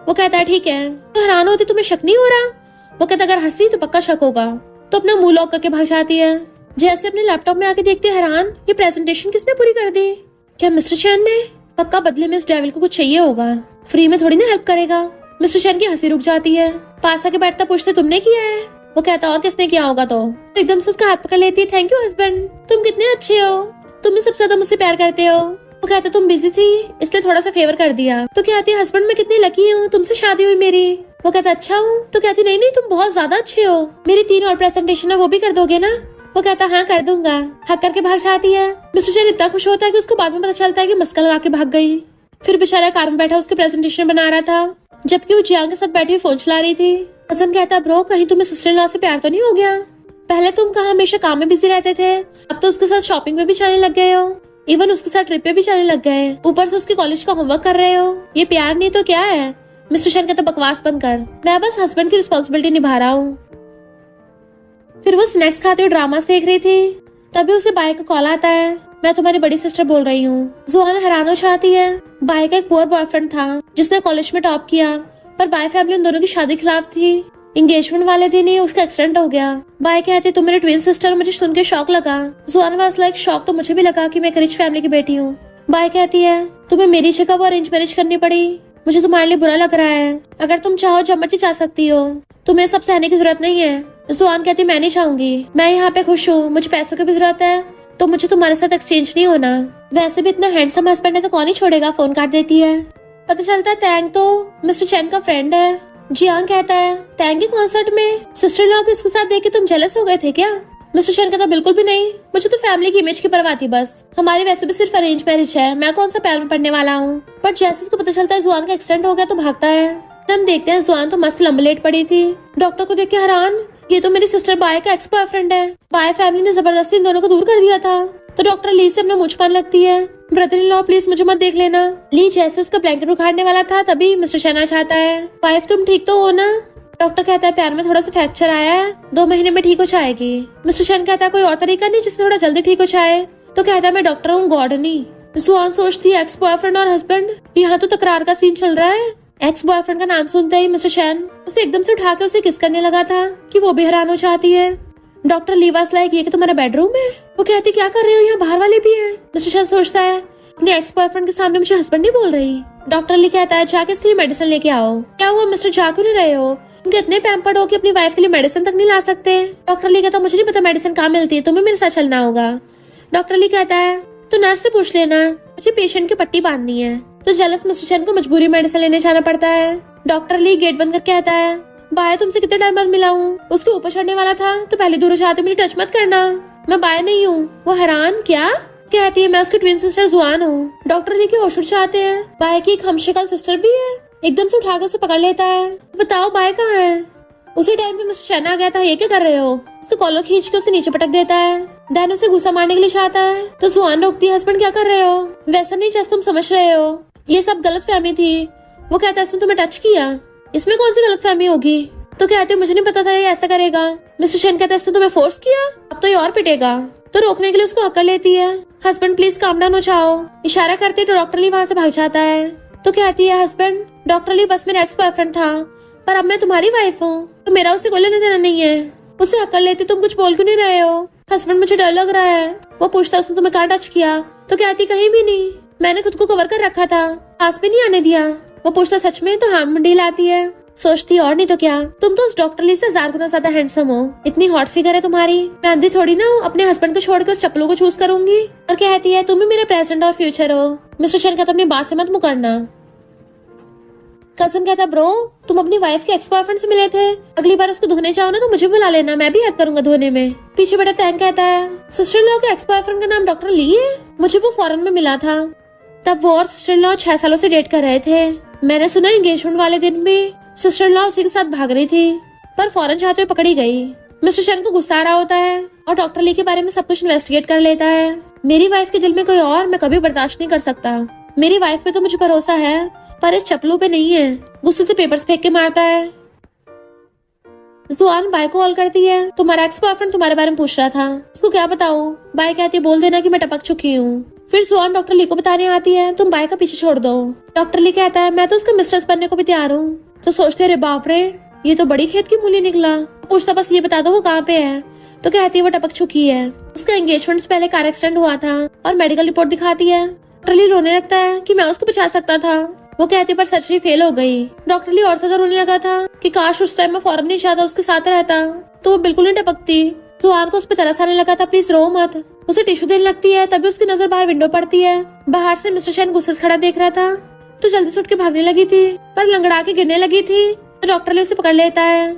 वो कहता है ठीक है। तो हैरान होती तुम्हें शक नहीं हो रहा। वो कहता अगर हंसी तो पक्का शक होगा। तो अपना मुंह लॉक करके भाग जाती है। जैसे अपने लैपटॉप में आके देखते हैरान, ये प्रेजेंटेशन किसने पूरी कर दी। क्या मिस्टर चैन ने? पक्का बदले में इस डेविल को कुछ चाहिए होगा, फ्री में थोड़ी ना हेल्प करेगा। मिस्टर चैन की हंसी रुक जाती है। पास आके बैठता पूछते तुमने किया है। वो कहता और किसने किया होगा। तो एकदम से उसका हाथ पकड़ लेती है। थैंक यू हस्बैंड, तुम कितने अच्छे हो, तुम ही सबसे ज्यादा मुझसे प्यार करते हो। वो कहता तुम बिजी थी इसलिए थोड़ा सा फेवर कर दिया। तो कहती हस्बैंड मैं कितनी लकी हूँ, तुमसे शादी हुई मेरी। वो कहता अच्छा हूँ। तो कहती नहीं नहीं तुम बहुत ज्यादा अच्छे हो, मेरी 3 और प्रेजेंटेशन है वो भी कर दोगे ना। वो कहता हाँ कर दूंगा। हक करके भाग जाती है। मिस्टर चैन इतना खुश होता है कि उसको बाद में पता चलता है कि मस्का लगा के भाग गई। फिर बेचारा कार में बैठा उसके प्रेजेंटेशन बना रहा था, जबकि वो जियांग के साथ बैठी हुई फोन चला रही थी। हसन कहता ब्रो कहीं तुम्हें सिस्टर इन लॉ से प्यार तो नहीं हो गया। पहले तुम कहाँ हमेशा काम में बिजी रहते थे, अब तो उसके साथ शॉपिंग में भी जाने लग गए हो, इवन उसके साथ ट्रिप पे भी जाने लग गए, ऊपर से उसके कॉलेज का होमवर्क कर रहे हो। ये प्यार नहीं तो क्या है। मिस्टर चैन कहता बकवास बंद कर, मैं बस हस्बैंड की रिस्पॉन्सिबिलिटी निभा रहा हूँ। फिर वो स्नैक्स खाते हुए ड्रामा देख रही थी, तभी उसे बाय का कॉल आता है। मैं तुम्हारी बड़ी सिस्टर बोल रही हूँ। जुआन हैरान हो जाती है। बाय का एक पुअर बॉयफ्रेंड था जिसने कॉलेज में टॉप किया, पर बाय फैमिली उन दोनों की शादी खिलाफ थी। एंगेजमेंट वाले दिन ही उसका एक्सीडेंट हो गया। बाय कहते तुम मेरे ट्विन सिस्टर, मुझे सुन के शॉक लगा। जुआन वाज लाइक शॉक तो मुझे भी लगा कि मैं एक रिच फैमिली की बेटी हूँ। बाय कहती है तुम्हें मेरी जगह वो अरेंज मैरिज करनी पड़ी, मुझे तुम्हारे लिए बुरा लग रहा है। अगर तुम चाहो जब मर्जी जा सकती हो, तुम्हें सब सहने की जरूरत नहीं है। जुआन कहती मैं नहीं चाहूंगी, मैं यहाँ पे खुश हूँ, मुझे पैसों की भी जरूरत है तो मुझे तुम्हारे साथ एक्सचेंज नहीं होना। वैसे भी इतना हैंडसम हस्बैंड है तो कौन ही छोड़ेगा। फोन काट देती है। पता चलता है तैंग तो मिस्टर चैन का फ्रेंड है। जियांग कहता है तैंग के कॉन्सर्ट में सिस्टर लॉ को इसके साथ देख के तुम जेलस हो गए थे क्या। मिस्टर चैन कहता बिल्कुल भी नहीं, मुझे तो फैमिली की इमेज की परवाह थी बस। हमारी वैसे भी सिर्फ अरेंज मैरिज है, मैं कौन सा प्यार में पड़ने वाला हूँ। बट जैसे उसको पता चलता है जुआन का एक्सीडेंट हो गया तो भागता है। हम देखते हैं जुआन तो मस्त लंबे लेट पड़ी थी। डॉक्टर को देख के हैरान, ये तो मेरी सिस्टर बाय का एक्स बॉयफ्रेंड है। बाय फैमिली ने जबरदस्ती इन दोनों को दूर कर दिया था। तो डॉक्टर ली से अपना मुझ पान लगती है। ब्रदर इन लॉ प्लीज मुझे मत देख लेना। ली जैसे उसका ब्लैंकेट उखाड़ने वाला था तभी मिस्टर चैन आ जाता है। वाइफ तुम ठीक तो हो ना। डॉक्टर कहता है प्यार में थोड़ा सा फ्रैक्चर आया है, 2 महीने में ठीक हो जाएगी। मिस्टर चैन कहता है कोई और तरीका नहीं जिससे थोड़ा जल्दी ठीक हो जाए। तो कहता है मैं डॉक्टर हूँ, गॉड नहीं। जुआन सोचती है एक्स बॉयफ्रेंड और हस्बैंड, यहाँ तो तकरार का सीन चल रहा है। एक्स बॉयफ्रेंड का नाम सुनते ही मिस्टर चैन उसे एकदम से उठा के उसे किस करने लगा था कि वो भी हैरान हो जाती है। डॉक्टर लीवास लाइक ये कि तुम्हारा बेडरूम है। वो कहती क्या कर रहे हो, यहाँ बाहर वाले भी हैं। मिस्टर चैन सोचता है अपने एक्स बॉयफ्रेंड के सामने मुझे हस्बैंड नहीं बोल रही। डॉक्टर ली कहता है जाके इसके लिए मेडिसिन लेके आओ। क्या हुआ मिस्टर, जा क्यों नहीं रहे हो। तुम कितने पैम्पर्ड हो कि अपनी वाइफ के लिए मेडिसिन तक नहीं ला सकते। डॉक्टर ली कहता मुझे नहीं पता मेडिसिन कहाँ मिलती है, तुम्हें मेरे साथ चलना होगा। डॉक्टर ली कहता है तो नर्स से पूछ लेना, मुझे पेशेंट की पट्टी बांधनी है। तो जेलस मिस्टर चैन को मजबूरी मेडिसिन लेने जाना पड़ता है। डॉक्टर ली गेट बंद करके कहता है बाय तुमसे कितने टाइम बाद मिला हूँ। उसके ऊपर चढ़ने वाला था तो पहले दूर हो जाते, मुझे टच मत करना, मैं बाय नहीं हूँ। वो हैरान क्या कहती है मैं उसकी ट्विन सिस्टर जुआन हूँ। डॉक्टर ली के होश उड़ जाते हैं। बाय की एक हमशक्ल सिस्टर भी है। एकदम से उठाकर उसे पकड़ लेता है। बताओ बाय कहाँ है। उसी टाइम पे मिस्टर चैन आ गया था। ये क्या कर रहे हो। उसका कॉलर खींच के उसे नीचे पटक देता है। देन उसे गुस्सा मारने के लिए चाहता है तो जुआन रोकती है, हस्बैंड क्या कर रहे हो, वैसा नहीं जैसे तुम समझ रहे हो, ये सब गलत फहमी थी। वो कहता है इसने तुम्हें टच किया, इसमें कौन सी गलत फहमी होगी। तो कहते मुझे नहीं पता था ये ऐसा करेगा। मिस्टर चैन कहता है इसने तुम्हें फोर्स किया, अब तो ये और पिटेगा। तो रोकने के लिए उसको हक्कर लेती है। हस्बैंड प्लीज काम डाउन हो जाओ। इशारा करते तो डॉक्टर ली वहाँ से भाग जाता है। तो कहती है हस्बैंड डॉक्टर ली बस मेरा एक्स बॉयफ्रेंड था, पर अब मैं तुम्हारी वाइफ हूँ तो मेरा उसे कोई लेना देना नहीं है। उसे हक्कर लेती तुम कुछ बोल क्यों नहीं रहे हो। हस्बैंड मुझे डर लग रहा है। वो पूछता उसने तुम्हें कहाँ टच किया। तो कहती कहीं भी नहीं, मैंने खुद को कवर कर रखा था, पास भी नहीं आने दिया। वो पूछता सच में। तो हाँ मुंडी लाती है। सोचती और नहीं तो क्या, तुम तो उस डॉक्टर ली से 1000 गुना ज्यादा हैंडसम हो। इतनी हॉट फिगर है तुम्हारी। मैं अंधी थोड़ी ना हूँ, अपने हस्बैंड को छोड़ के उस चप्पलों को चूज करूंगी। और कहती है तुम ही मेरा प्रेजेंट और फ्यूचर हो। मिस्टर शन कहता अपनी बात से मत मुकरना। कजन कहता ब्रो, तुम अपनी वाइफ के एक्स बॉयफ्रेंड से मिले थे, अगली बार उसको धोने जाओ ना तो मुझे बुला लेना, मैं भी हेल्प करूंगा धोने में। पीछे बड़ा तैंग कहता है सिस्टर इन लॉ के एक्स बॉयफ्रेंड का नाम डॉक्टर ली है, मुझे वो फॉरेन में मिला था। तब वो और सिस्टर इन लॉ 6 सालों से डेट कर रहे थे। मैंने सुना एंगेजमेंट वाले दिन भी सिस्टर इन लॉ उसी के साथ भाग रही थी, पर फॉरेन जाते हुए पकड़ी गई। मिस्टर शन को गुस्सा आ रहा होता है और डॉक्टर ली के बारे में सब कुछ इन्वेस्टिगेट कर लेता है। मेरी वाइफ के दिल में कोई और मैं कभी बर्दाश्त नहीं कर सकता। मेरी वाइफ पे तो मुझे भरोसा है, पर इस चप्पलों पे नहीं है। गुस्से से पेपर्स फेंक के मारता है। जुआन बाय को कॉल करती है, तुम्हारा एक्स बॉयफ्रेंड तुम्हारे बारे में पूछ रहा था, उसको क्या बताओ। बाय कहती है बोल देना कि मैं टपक चुकी हूँ। फिर जुआन डॉक्टर ली को बताने आती है, तुम बाय का पीछे छोड़ दो। डॉक्टर ली कहता है मैं तो उसका मिस्ट्रेस बनने को भी तैयार हूँ। तो सोचते अरे बाप रे, ये तो बड़ी खेत की मूली निकला। पूछता बस ये बता दो वो कहाँ पे है। तो कहती है वो टपक चुकी है, उसका एंगेजमेंट से पहले कार एक्सीडेंट हुआ था और मेडिकल रिपोर्ट दिखाती है। डॉक्टर ली रोने लगता है कि मैं उसको बचा सकता था। वो कहती पर सर्जरी फेल हो गई। डॉक्टर ली और ज्यादा रोने लगा था कि काश उस टाइम मैं फौरन नहीं चाहता उसके साथ रहता, तो वो बिल्कुल नहीं टपकती। जुआन को उस पर तरस आने लगा था, प्लीज रो मत। उसे टिश्यू देने लगती है, तभी उसकी नजर बाहर विंडो पड़ती है। बाहर से मिस्टर शन गुस्से से खड़ा देख रहा था, तो जल्दी से उठ के भागने लगी थी, पर लंगड़ा के गिरने लगी थी। तो डॉक्टर ली उसे पकड़ लेता है।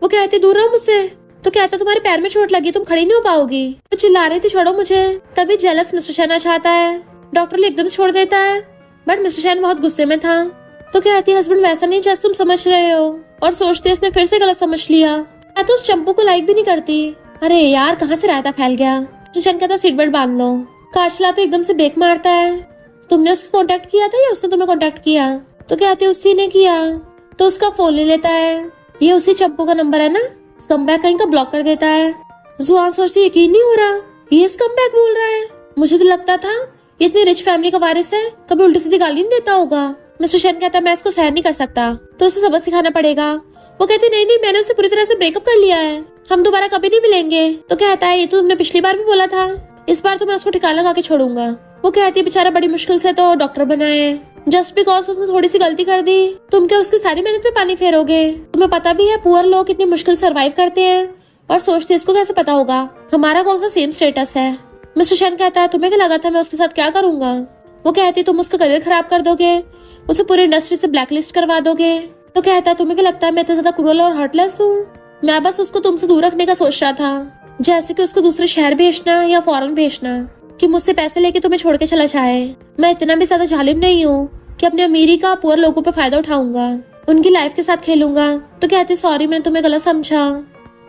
वो कहती दूर रहो मुझसे। तो कहता तुम्हारे पैर में चोट लगी, तुम खड़ी नहीं हो पाओगी। वो चिल्ला रही थी छोड़ो मुझे। तभी जेलस मिस्टर शन आ चाहता है। डॉक्टर ली एकदम छोड़ देता है, बट मिस्टर शन बहुत गुस्से में था। तो कहती हस्बैंड वैसा नहीं जैसे तुम समझ रहे हो। और सोचती उसने फिर से गलत समझ लिया, मैं तो उस चंपू को लाइक भी नहीं करती। अरे यार कहाँ से रायता फैल गया। मिस्टर शन कहता सीट बेल्ट बांध लो। कार चला तो एकदम से ब्रेक मारता है। तुमने उसको कांटेक्ट किया था या उसने तुम्हें कांटेक्ट किया। तो कहती उसी ने किया। तो उसका फोन ले लेता है, ये उसी चंपू का नंबर है ना। स्कमबैग कहीं का ब्लॉक कर देता है। जुआन सोचती यकीन नहीं हो रहा, ये स्कमबैग बोल रहा है। मुझे तो लगता था ये इतनी रिच फैमिली का वारिस है, कभी उल्टी सीधी गाली नहीं देता होगा। मिस्टर शन कहता मैं इसको सहन नहीं कर सकता, तो इसे सबक सिखाना पड़ेगा। वो कहते नहीं नहीं, मैंने उससे पूरी तरह से ब्रेकअप कर लिया है, हम दोबारा कभी नहीं मिलेंगे। तो कहता है ये तो तुमने पिछली बार भी बोला था, इस बार तो मैं उसको ठिकाना लगा के छोड़ूंगा। वो कहती है बेचारा बड़ी मुश्किल से तो डॉक्टर बना है, जस्ट बिकॉज उसने थोड़ी सी गलती कर दी तुम क्या उसकी सारी मेहनत पे पानी फेरोगे। तुम्हें पता भी है पुअर लोग कितनी मुश्किल सर्वाइव करते हैं, और सोचते इसको कैसे पता होगा हमारा कौन सा सेम स्टेटस है। मिस्टर शन कहता है तुम्हें क्या लगा था मैं उसके साथ क्या करूंगा। वो कहती तुम उसका करियर खराब कर दोगे, उसे पूरी इंडस्ट्री से ब्लैकलिस्ट करवा दोगे। तो कहता है तुम्हें क्या लगता है मैं इतना ज्यादा क्रूरल और हार्टलेस हूँ। मैं बस उसको तुमसे दूर रखने का सोच रहा था, जैसे कि उसको दूसरे शहर भेजना या फॉरेन भेजना, कि मुझसे पैसे लेके तुम्हें छोड़ के चला जाए। मैं इतना भी ज्यादा जालिम नहीं हूँ कि अपनी अमीरी का पुअर लोगों पे फायदा उठाऊंगा, उनकी लाइफ के साथ खेलूंगा। तो कहती सॉरी मैंने तुम्हें गलत समझा।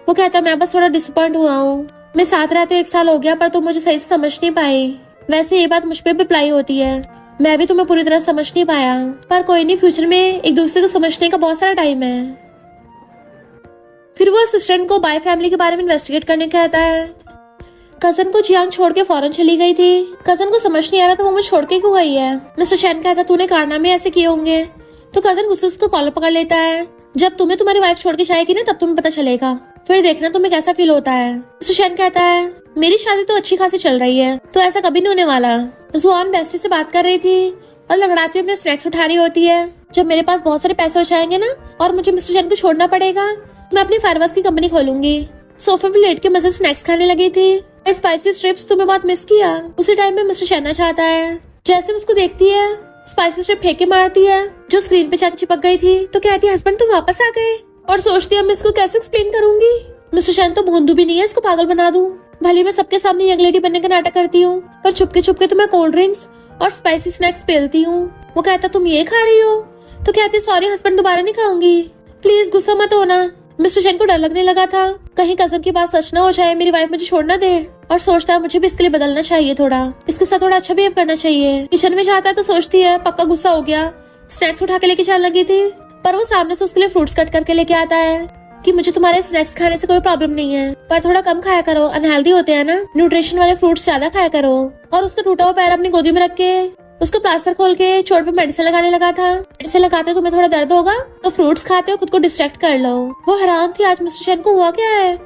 वो कहता मैं बस थोड़ा डिसअपॉइंट हुआ हूँ, मैं साथ रहते 1 साल हो गया पर तुम मुझे सही से समझ नहीं पाई। वैसे ये बात मुझ पे भी अप्लाई होती है, मैं भी तुम्हें पूरी तरह समझ नहीं पाया, पर कोई नहीं, फ्यूचर में एक दूसरे को समझने का बहुत सारा टाइम है। फिर वो असिस्टेंट को बाय फैमिली के बारे में इन्वेस्टिगेट करने कहता है। कजन को जियांग छोड़ के फौरन चली गई थी। कजन को समझ नहीं आ रहा था वो मुझे छोड़ के क्यों गई है। मिस्टर शैन कहता तूने कारनामे ऐसे किए होंगे। तो कजन गुस्से से उसको कॉलर पकड़ लेता है, जब तुम्हें तुम्हारी वाइफ छोड़ के जाएगी ना तब तुम्हें पता चलेगा, फिर देखना तुम्हें कैसा फील होता है। मिस्टर शैन कहता है मेरी शादी तो अच्छी खासी चल रही है, तो ऐसा कभी नहीं होने वाला। जुआन बेस्टी से बात कर रही थी और लंगड़ाती हुई अपने स्नैक्स उठा रही होती है। जब मेरे पास बहुत सारे पैसे हो जाएंगे ना और मुझे मिस्टर शैन को छोड़ना पड़ेगा, मैं अपनी फायरवर्क्स की कंपनी खोलूंगी। सोफे पे लेट के मजे स्नैक्स खाने लगी थी। स्पाइसी स्ट्रिप्स तुम्हें बहुत मिस किया। उसी टाइम में मिस्टर शैन चाहता है। जैसे उसको देखती है स्पाइसी स्ट्रिप फेंक के मारती है जो स्क्रीन पे जाके चिपक गई थी। तो कहती है हस्बैंड तुम वापस आ गए, और सोचती है मैं इसको कैसे एक्सप्लेन करूंगी। मिस्टर शैन तो भोंदू भी नहीं है इसको पागल बना दूं। भले मैं सबके सामने यंग लेडी बनने का नाटक करती हूँ, पर चुपके चुपके तो मैं कोल्ड ड्रिंक्स और स्पाइसी स्नैक्स पेलती हूँ। वो कहता तुम ये खा रही हो। तो कहती सॉरी हस्बैंड दोबारा नहीं खाऊंगी, प्लीज गुस्सा मत होना। मिस्टर शैन को डर लगने लगा था कहीं कजन की बात सच ना हो जाए, मेरी वाइफ मुझे छोड़ ना दे, और सोचता है मुझे भी इसके लिए बदलना चाहिए, थोड़ा इसके साथ थोड़ा अच्छा बिहेव करना चाहिए। किचन में जाता है तो सोचती है पक्का गुस्सा हो गया, स्नैक्स उठा के लेके जाने लगी थी, पर वो सामने से उसके लिए फ्रूट्स कट करके लेके आता है कि मुझे तुम्हारे स्नैक्स खाने से कोई प्रॉब्लम नहीं है, पर थोड़ा कम खाया करो, अनहेल्दी होते हैं ना, न्यूट्रिशन वाले फ्रूट्स ज्यादा खाया करो। और उसका टूटा हुआ पैर अपनी गोदी में रख के उसका प्लास्टर खोल के चोट पे मेडिसिन लगाने लगा था। मेडिसिन लगाते तुम्हें थोड़ा दर्द होगा तो फ्रूट्स खाते हो खुद को डिस्ट्रैक्ट कर लो। वो हैरान थी आज मिस्टर शैन को हुआ क्या है,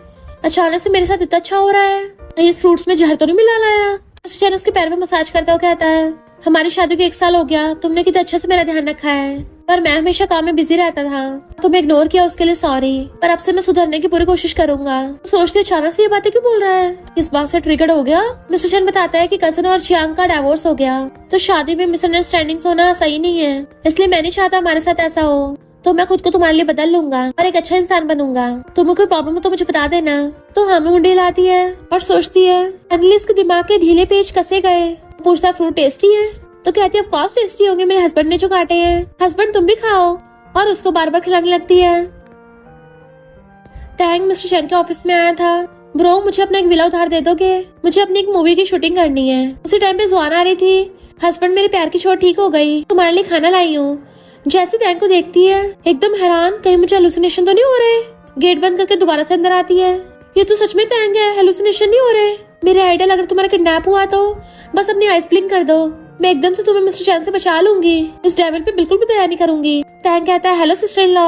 अचानक से मेरे साथ इतना अच्छा हो रहा है, कहीं इस फ्रूट्स में जहर तो नहीं मिला लाया। मिस्टर शैन उसके पैर में मसाज करता हुआ कहता है हमारी शादी को 1 साल हो गया, तुमने कितने अच्छे से मेरा ध्यान रखा है, पर मैं हमेशा काम में बिजी रहता था। तुम्हें इग्नोर किया, उसके लिए सॉरी, पर अब से मैं सुधरने की पूरी कोशिश करूंगा। सोचती अचानक से ये बातें क्यों बोल रहा है, इस बात से ट्रिगर्ड हो गया। मिस्टर चैन बताता है कि कजन और चियांग का डिवोर्स हो गया, तो शादी में मिसअंडरस्टैंडिंग्स होना सही नहीं है, इसलिए मैं नहीं चाहता हमारे साथ ऐसा हो। तो मैं खुद को तुम्हारे लिए बदल लूंगा और एक अच्छा इंसान बनूंगा। तुम्हें कोई प्रॉब्लम हो तो मुझे बता देना। तो हमें मुंडी लाती है और सोचती है फाइनली इसके दिमाग के ढीले पेच कसे गए। पूछता है फ्रूट टेस्टी है, तो कहती है ऑफ कोर्स टेस्टी होंगे, मेरे हस्बैंड ने जो काटे हैं। हस्बैंड तुम भी खाओ, और उसको बार बार खिलाने लगती है। टैंग मिस्टर चैन के ऑफिस में आया था। ब्रो मुझे अपना एक विला उधार दे दोगे, मुझे अपनी एक मूवी की शूटिंग करनी है। उसी टाइम पे जुआन आ रही थी। हस्बैंड मेरे प्यार की चोट ठीक हो गई, तुम्हारे लिए खाना लाई हूँ। जैसे टैंग को देखती है एकदम हैरान, कहीं मुझे हेलुसिनेशन तो नहीं हो रहे। गेट बंद करके दोबारा से अंदर आती है। ये तो सच में टैंग है, हेलुसिनेशन नहीं हो रहे। मेरे आइडल अगर तुम्हारा किडनैप हुआ तो बस अपनी आइज ब्लिंक कर दो, मैं एकदम से तुम्हें मिस्टर चैन से बचा लूंगी। इस डेविल पे बिल्कुल भी दया नहीं करूंगी। टैंग कहता है हेलो सिस्टर इन लॉ।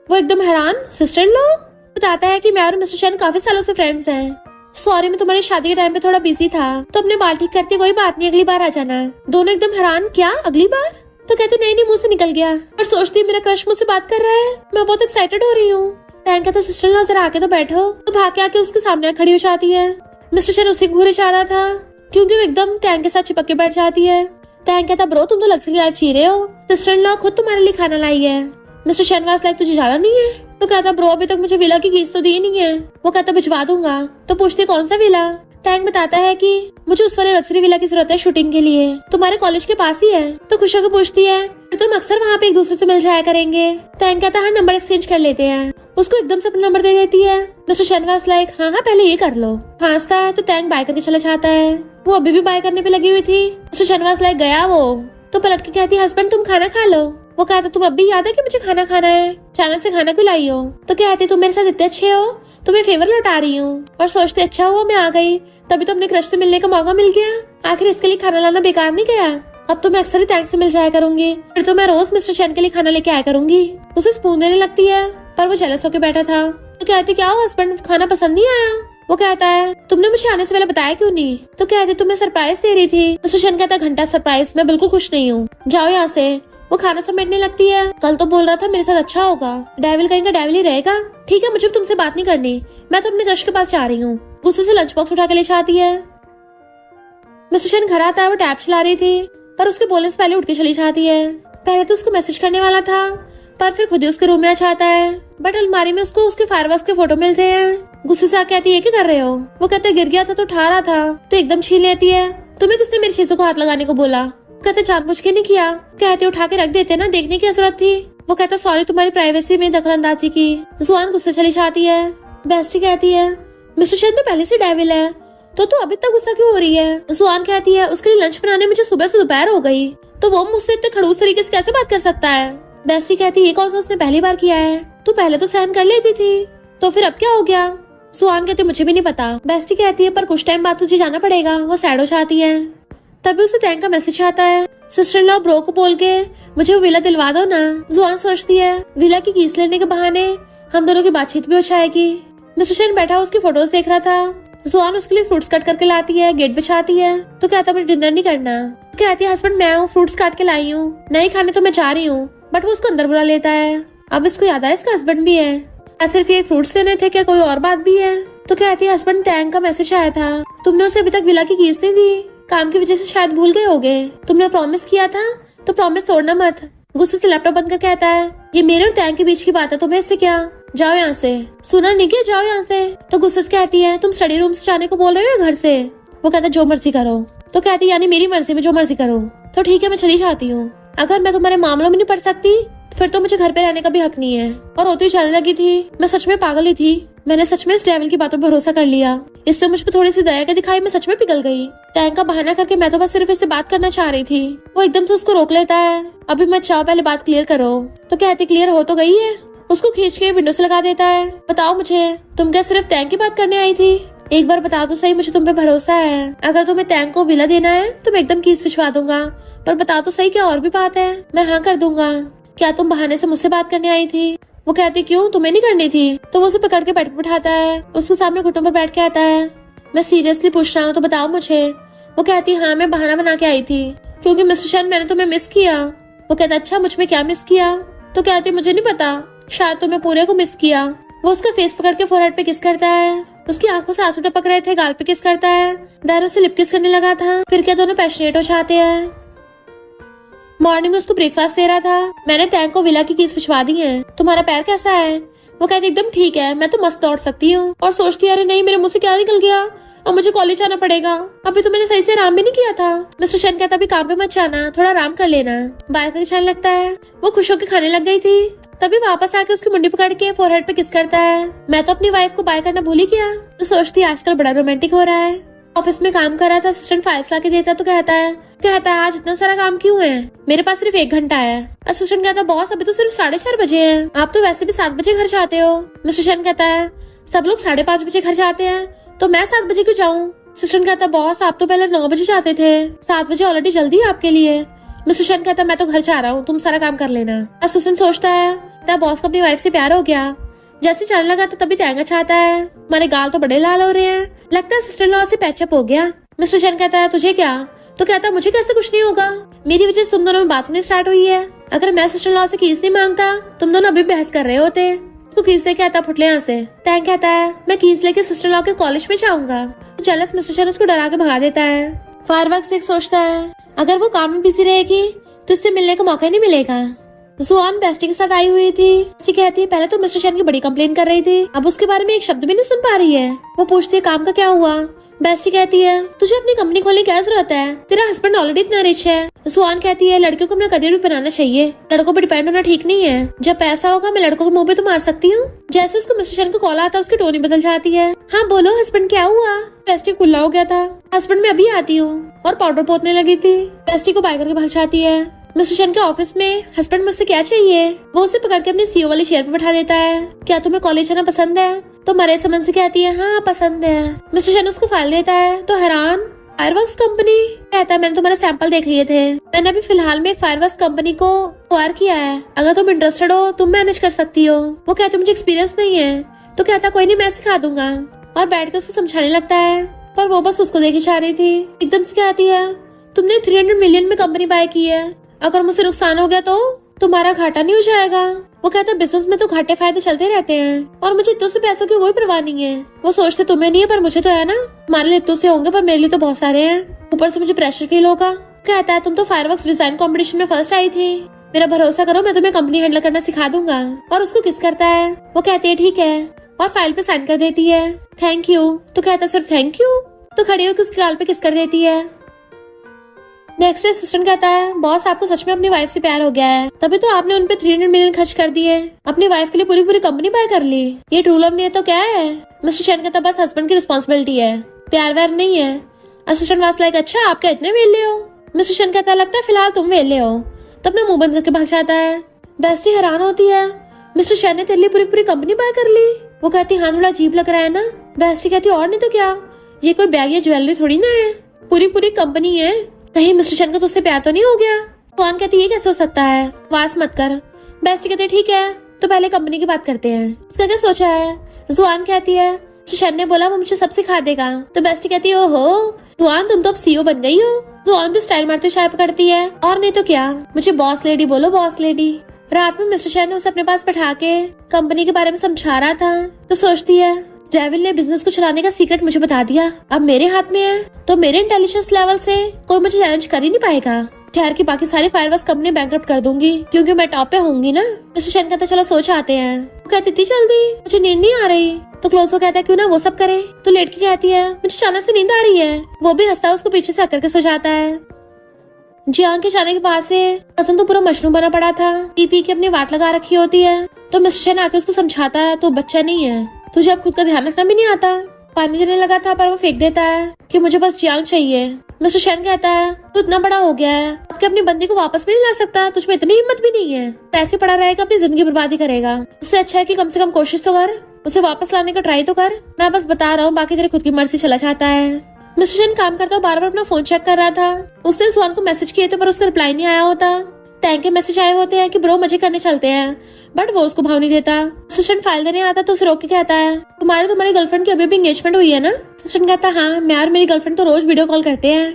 वो एकदम हैरान, सिस्टर इन लॉ? बताता है कि मैं और मिस्टर चैन काफी सालों से फ्रेंड्स हैं। सॉरी मैं तुम्हारी शादी के टाइम पे थोड़ा बिजी था, तो अपने बाल ठीक करती, कोई बात नहीं, अगली बार आ जाना। दोनों एकदम हैरान, क्या अगली बार? तो कहते नहीं मुंह से निकल गया। और सोचती मेरा क्रश मुझसे बात कर रहा है, मैं बहुत एक्साइटेड हो रही हूँ। टैंग कहता सिस्टर इन लॉ जरा आके तो बैठो। तो भाग के आके उसके सामने खड़ी हो जाती है। मिस्टर चैन उसी घूरे जा रहा था, क्योंकि वो एकदम टैंग के साथ चिपक के बैठ जाती है। टैंग कहता ब्रो तुम तो लग्जरी लाइफ जी रहे हो, सिस्टर इन लॉ खुद तुम्हारे लिए खाना लाई है। मिस्टर चैन वास लाइक तुझे जाना नहीं है? तो कहता ब्रो अभी तक मुझे विला की कीज तो दी नहीं है। वो कहता भिजवा दूंगा। तो पूछती कौन सा विला? टैंग बताता है कि मुझे उस वाले लग्जरी विला की जरूरत है शूटिंग के लिए, तुम्हारे कॉलेज के पास ही है। तो खुशी को पूछती है फिर तुम अक्सर वहाँ पे एक दूसरे से मिल जाया करेंगे? टैंग कहता है नंबर एक्सचेंज कर लेते हैं। उसको एकदम से अपना नंबर दे देती है। मिस्टर शनवास लाइक हाँ पहले ये कर लो। हंसता है तो टैंग बाय करके चला जाता है। वो अभी भी बाय करने पे लगी हुई थी। मिस्टर शनवास लाइक गया वो, तो पलट के कहती हस्बैंड तुम खाना खा लो। वो कहता तुम अभी याद है कि मुझे खाना खाना है, अचानक से खाना क्यों लाई हो? तो कहते तुम मेरे साथ इतने अच्छे हो, तुम्हें फेवर लौटा रही हूँ। और सोचते अच्छा हुआ मैं आ गई, तभी तो अपने क्रश से मिलने का मौका मिल गया। आखिर इसके लिए खाना लाना बेकार नहीं गया। अब तो मैं अक्सर ही टैंग से मिल जाया करूंगी, फिर तो मैं रोज मिस्टर चैन के लिए खाना लेके आया करूंगी। उसे स्पून देने लगती है, पर वो जेलस होके बैठा था। तो कहती क्या हो हस्बैंड खाना पसंद नहीं आया? वो कहता है तुमने मुझे आने से पहले बताया क्यों नहीं? तो कहती तुम्हें सरप्राइज दे रही थी। मिस्टर चैन कहता घंटा सरप्राइज, मैं बिल्कुल खुश नहीं हूँ, जाओ यहाँ से। वो खाना समेटने लगती है। कल तो बोल रहा था मेरे साथ अच्छा होगा, डेविल कहीं का डेविल ही रहेगा। ठीक है मुझे तुमसे बात नहीं करनी, मैं तो अपने क्रश के पास जा रही हूँ। गुस्से से लंच बॉक्स उठा के ले जाती है। मिस्टर चैन घर आता है, वो टैब चला रही थी, पर उसके बोलने से पहले उठ के चली जाती है। पहले तो उसको मैसेज करने वाला था, पर फिर खुद ही उसके रूम में आ जाता है। बट अलमारी में उसको उसके फायरवर्क्स के फोटो मिलते हैं। गुस्से से आके आती है ये क्या कर रहे हो? वो कहते गिर गया था तो उठा रहा था। तो एकदम छीन लेती है। तुम्हें किसने मेरी चीजों को हाथ लगाने को बोला? कहते जानबूझ के नहीं किया। कहते उठा के रख देते ना, देखने की जरूरत थी। वो कहता सॉरी तुम्हारी प्राइवेसी में दखलंदाजी की। जुआन गुस्से चली जाती है। बेस्टी कहती है मिस्टर चैन तो पहले से डेविल है, तो तू अभी तक गुस्सा क्यों हो रही है? जुआन कहती है उसके लिए लंच बनाने मुझे सुबह से दोपहर हो गई, तो वो मुझसे इतने खड़ूस तरीके से कैसे बात कर सकता है? बेस्टी कहती ये कौन सा उसने पहली बार किया है? तू पहले तो सहन कर लेती थी, तो फिर अब क्या हो गया? जुआन कहते मुझे भी नहीं पता। बेस्टी कहती है पर कुछ टाइम बाद तुझे जाना पड़ेगा। वो सैड हो जाती है। तभी उसे टैंग का मैसेज आता है, सिस्टर इन लॉ ब्रो को बोल के मुझे वो विला दिलवा दो ना। जुआन सोचती है विला की कीस लेने के बहाने हम दोनों की बातचीत भी हो जाएगी। मिस्टर चैन बैठा उसकी फोटोज देख रहा था। जुआन उसके लिए फ्रूट्स कट करके लाती है, गेट बिछाती है। तो कहता मुझे डिनर नहीं करना। तो कहती है हस्बैंड मैं हूँ, फ्रूट्स काट के लाई हूँ, नहीं खाने तो मैं जा रही हूँ। बट वो उसको अंदर बुला लेता है। अब इसको याद आया इसका हस्बैंड भी है। क्या सिर्फ ये फ्रूट्स लेने थे, क्या कोई और बात भी है? तो कहती है हस्बैंड टैंग का मैसेज आया था, तुमने उसे अभी तक विला की कीस नहीं दी, काम की वजह से शायद भूल गए होगे। तुमने प्रॉमिस किया था तो प्रॉमिस तोड़ना मत। गुस्से से लैपटॉप बंद कर कहता है ये मेरे और टैंग के बीच की बात है, तुम्हें इससे क्या? जाओ यहाँ से। सुना नहीं क्या, जाओ यहाँ से। तो गुस्से से कहती है तुम स्टडी रूम से जाने को बोल रहे हो या घर से? वो कहता जो मर्जी करो। तो कहती है यानी मेरी मर्जी में जो मर्जी करो। तो ठीक है मैं चली जाती हूँ, अगर मैं तुम्हारे मामलों में नहीं पड़ सकती फिर तो मुझे घर पे रहने का भी हक नहीं है। और होती जाने लगी थी। मैं सच में पागल ही थी, मैंने सच में इस डेविल की बातों पर भरोसा कर लिया। इससे मुझ पर थोड़ी सी दया का दिखाई, मैं सच में पिघल गई। टैंग का बहाना करके मैं तो बस सिर्फ इससे बात करना चाह रही थी। वो एकदम से उसको रोक लेता है, अभी मत चाहो, पहले बात क्लियर करो। तो कहती क्लियर हो तो गई है। उसको खींच के विंडो से लगा देता है। बताओ मुझे तुम क्या सिर्फ टैंग की बात करने आई थी? एक बार बता दो सही, मुझे तुम पे भरोसा है। अगर तुम्हें टैंग को विला देना है तो मैं एकदम कीस भिजवा दूंगा, पर बता तो सही क्या और भी बात है? मैं हाँ कर दूंगा। क्या तुम बहाने से मुझसे बात करने आई थी? वो कहती क्यों, तुम्हें नहीं करनी थी? तो वो उसे पकड़ के बेड पर बिठाता है, उसके सामने घुटनों पर बैठ के आता है। मैं सीरियसली पूछ रहा हूँ तो बताओ मुझे। वो कहती हाँ मैं बहाना बना के आई थी, क्योंकि मिस्टर शन मैंने तुम्हें मिस किया। वो कहता अच्छा मुझ में क्या मिस किया? तो कहती मुझे नहीं पता, शायद तुम्हें पूरे को मिस किया। वो उसका फेस पकड़ के फोरहेड पे किस करता है, उसकी आंखों से आंसू टपक रहे थे, गाल पे किस करता है, दारू से लिप किस करने लगा था। फिर क्या दोनों पैशनेट हो जाते हैं। मॉर्निंग में उसको ब्रेकफास्ट दे रहा था। मैंने टैंक को विला की कीज भिजवा दी है, तुम्हारा पैर कैसा है? वो कहती एकदम ठीक है, मैं तो मस्त दौड़ सकती हूँ। और सोचती अरे नहीं, मेरे मुंह से क्या निकल गया, अब मुझे कॉलेज जाना पड़ेगा। अभी तो मैंने सही से आराम भी नहीं किया था। मिस्टर शन कहता अभी काम पे मत जाना, थोड़ा आराम कर लेना। बाहर का जाने लगता है। वो खुश होकर खाने लग गई थी, तभी वापस आके उसकी मुंडी पकड़ के फोरहेड पे किस करता है। मैं तो अपनी वाइफ को बाय करना भूल ही गया। तो सोचती आजकल बड़ा रोमांटिक हो रहा है। ऑफिस में काम कर रहा था, असिस्टेंट फाइल्स ला के देता तो कहता है आज इतना सारा काम क्यों है, मेरे पास सिर्फ 1 घंटा है। असिस्टेंट कहता बॉस अभी तो सिर्फ 4:30 बजे हैं, आप तो वैसे भी 7 बजे घर जाते हो। मिस्टर शन कहता है सब लोग 5:30 बजे घर जाते हैं, तो मैं 7 बजे क्यों जाऊँ? असिस्टेंट कहता बॉस आप तो पहले 9 बजे जाते थे, 7 बजे ऑलरेडी जल्दी है आपके लिए। मिस्टर शन कहता मैं तो घर जा रहा हूँ, तुम सारा काम कर लेना। असिस्टेंट सोचता है बॉस को अपनी वाइफ से प्यार हो गया। जैसे चलने लगा तो तभी तैंगा चाहता है, हमारे गाल तो बड़े लाल हो रहे हैं, लगता है सिस्टर लॉ से पैचअप हो गया। मिस्टर शन कहता है तुझे क्या? तो कहता मुझे कैसे कुछ नहीं होगा, मेरी वजह से तुम दोनों में बात होनी स्टार्ट हुई है। अगर मैं सिस्टर लॉ से कीस नहीं मांगता तुम दोनों अभी बहस कर रहे होते। उसको कीस लेके आता फुटले यहाँ से। टैंक कहता है मैं कीस लेके सिस्टर लॉ के कॉलेज में जाऊंगा। जेलस मिस्टर शन उसको डरा के भगा देता है। फायरवर्क्स एक सोचता है अगर वो काम में बिजी रहेगी तो इससे मिलने का मौका नहीं मिलेगा। जुआन बेस्टी के साथ आई हुई थी। बेस्टी कहती है पहले तो मिस्टर शन की बड़ी कंप्लेन कर रही थी, अब उसके बारे में एक शब्द भी नहीं सुन पा रही है। वो पूछती है काम का क्या हुआ? बेस्टी कहती है तुझे अपनी कंपनी खोलने की क्या जरूरत है, तेरा हस्बैंड ऑलरेडी इतना रिच है। जुआन कहती है लड़कियों को अपना करियर भी बनाना चाहिए, लड़कों पर डिपेंड होना ठीक नहीं है। जब पैसा होगा मैं लड़कों को मुंह पे तो मार सकती हूँ। जैसे उसको मिस्टर शन को कॉल आता है उसकी टोनी बदल जाती है। हाँ बोलो हस्बैंड क्या हुआ? बेस्टी कुल्ला हो गया था। हस्बैंड मैं अभी आती हूँ, और पाउडर पोतने लगी थी। बेस्टी को बाय करके भाग जाती है। मिस्टर शन के ऑफिस में हस्बैंड मुझसे क्या चाहिए, वो उसे पकड़ के अपने सीईओ वाली चेयर पे बैठा देता है। क्या तुम्हें कॉलेज जाना पसंद है? तो मरे समन से कहती है हाँ पसंद है। मिस्टर शन उसको फाइल देता है तो हैरान फायरवर्क्स कंपनी। कहता है मैंने तुम्हारे सैंपल देख लिए थे, मैंने अभी फिलहाल में एक फायरवर्क्स कंपनी को एक्वायर किया है, अगर तुम इंटरेस्टेड हो तुम मैनेज कर सकती हो। वो कहते मुझे एक्सपीरियंस नहीं है। तो कहता कोई नहीं मैं सिखा दूंगा, और बैठ के उसको समझाने लगता है। पर वो बस उसको देखी जा रही थी। एकदम से कहती है तुमने 300 मिलियन में कंपनी बाय की है, अगर मुझसे नुकसान हो गया तो तुम्हारा घाटा नहीं हो जाएगा। वो कहता है बिजनेस में तो घाटे फायदे चलते रहते हैं, और मुझे इतने से पैसों की कोई परवाह नहीं है। वो सोचते तुम्हें नहीं है पर मुझे तो है ना, तुम्हारे लिए इतने से होंगे पर मेरे लिए तो बहुत सारे हैं, ऊपर से मुझे प्रेशर फील होगा। कहता है तुम तो फायरवर्क्स डिजाइन कंपटीशन में फर्स्ट आई थी, मेरा भरोसा करो मैं तुम्हें कंपनी हैंडल करना सिखा दूंगा। और उसको किस करता है। वो कहती है ठीक है, और फाइल पे साइन कर देती है। Thank you. तो कहता है सिर्फ थैंक यू? तो खड़ी होकर उसके गाल पे किस कर देती है। नेक्स्ट डे असिस्टेंट कहता है बॉस आपको सच में अपनी वाइफ से प्यार हो गया है, तभी तो आपने उनपे 300 मिलियन खर्च कर दिए, अपनी वाइफ के लिए पूरी पूरी कंपनी बाय कर ली। ये ट्रू लव नहीं है तो क्या है? मिस्टर शन कहता बस हस्बैंड की रिस्पॉन्सिबिलिटी है, प्यार व्यार नहीं है। असिस्टेंट वाज लाइक अच्छा आप क्या इतने वेले हो? मिस्टर शन कहता लगता है फिलहाल तुम वेले हो, तो अपना मुंह बंद करके भाग जाता है। बेस्टी हैरान होती है मिस्टर शन ने तेरे लिए पूरी पूरी कंपनी बाय कर ली। वो कहती हाँ थोड़ा अजीब लग रहा है ना। बेस्टी कहती और नहीं तो क्या, ये कोई बैग या ज्वेलरी थोड़ी ना है, पूरी पूरी कंपनी है, कहीं मिस्टर शन का तुझसे प्यार तो नहीं हो गया? जुआन कहती ये कैसे हो सकता है, वास मत कर। बेस्टी कहती ठीक है तो पहले कंपनी की बात करते हैं, इसका क्या सोचा है? जुआन कहती है मिस्टर शन ने बोला वो मुझे सब सिखा देगा। तो बेस्टी कहती है ओहो जुआन तुम तो अब सीईओ बन गई हो। जुआन भी स्टाइल मारते चाय पकड़ती है, और नहीं तो क्या, मुझे बॉस लेडी बोलो बॉस लेडी। रात में मिस्टर शन ने उसे अपने पास बैठा के कंपनी के बारे में समझा रहा था। तो सोचती है डेविल ने बिजनेस को चलाने का सीक्रेट मुझे बता दिया, अब मेरे हाथ में है, तो मेरे इंटेलिजेंस लेवल से कोई मुझे चैलेंज कर ही नहीं पाएगा। ठहर की बाकी सारी फायरवर्क्स कंपनी बैंकरप्ट कर दूंगी, क्योंकि मैं टॉप पे होंगी ना। मिस्टर शन कहता चलो सोच आते हैं। वो कहती थी जल्दी मुझे नींद नहीं आ रही। तो क्लोजो कहता है क्यों ना वो सब करे। तो लेट के कहती है मुझे अचानक से नींद आ रही है। वो भी हंसता है उसको पीछे से आकर के सो जाता है। जियांग के जाने के बाद से हसन तो पूरा मशरूम बना पड़ा था, पी के अपनी वाट लगा रखी होती है। तो मिस्टर शन आके उसको समझाता है तो बच्चा नहीं है, तुझे अब खुद का ध्यान रखना भी नहीं आता। पानी देने लगा था पर वो फेंक देता है कि मुझे बस जियांग चाहिए। मिस्टर शन कहता है तू इतना बड़ा हो गया है अब अपनी बंदी को वापस भी नहीं ला सकता, तुझमें इतनी हिम्मत भी नहीं है, ऐसे पड़ा रहेगा अपनी जिंदगी बर्बादी करेगा। उससे अच्छा है कि कम से कम कोशिश तो कर, उसे वापस लाने का ट्राई तो कर। मैं बस बता रहा हूँ बाकी तेरी खुद की मर्जी चला जाता है। मिस्टर शन काम करता हुआ बार बार अपना फोन चेक कर रहा था। उसने जुआन को मैसेज किए थे पर उसका रिप्लाई नहीं आया होता। टैंक के मैसेज आए होते हैं कि ब्रो मजे करने चलते हैं, बट वो उसको भाव नहीं देता। असिस्टेंट फाइल देने आता तो उसे रोक के कहता है तुम्हारी गर्लफ्रेंड की अभी भी एंगेजमेंट हुई है ना? असिस्टेंट कहता हाँ मैं और मेरी गर्लफ्रेंड तो रोज वीडियो कॉल करते हैं।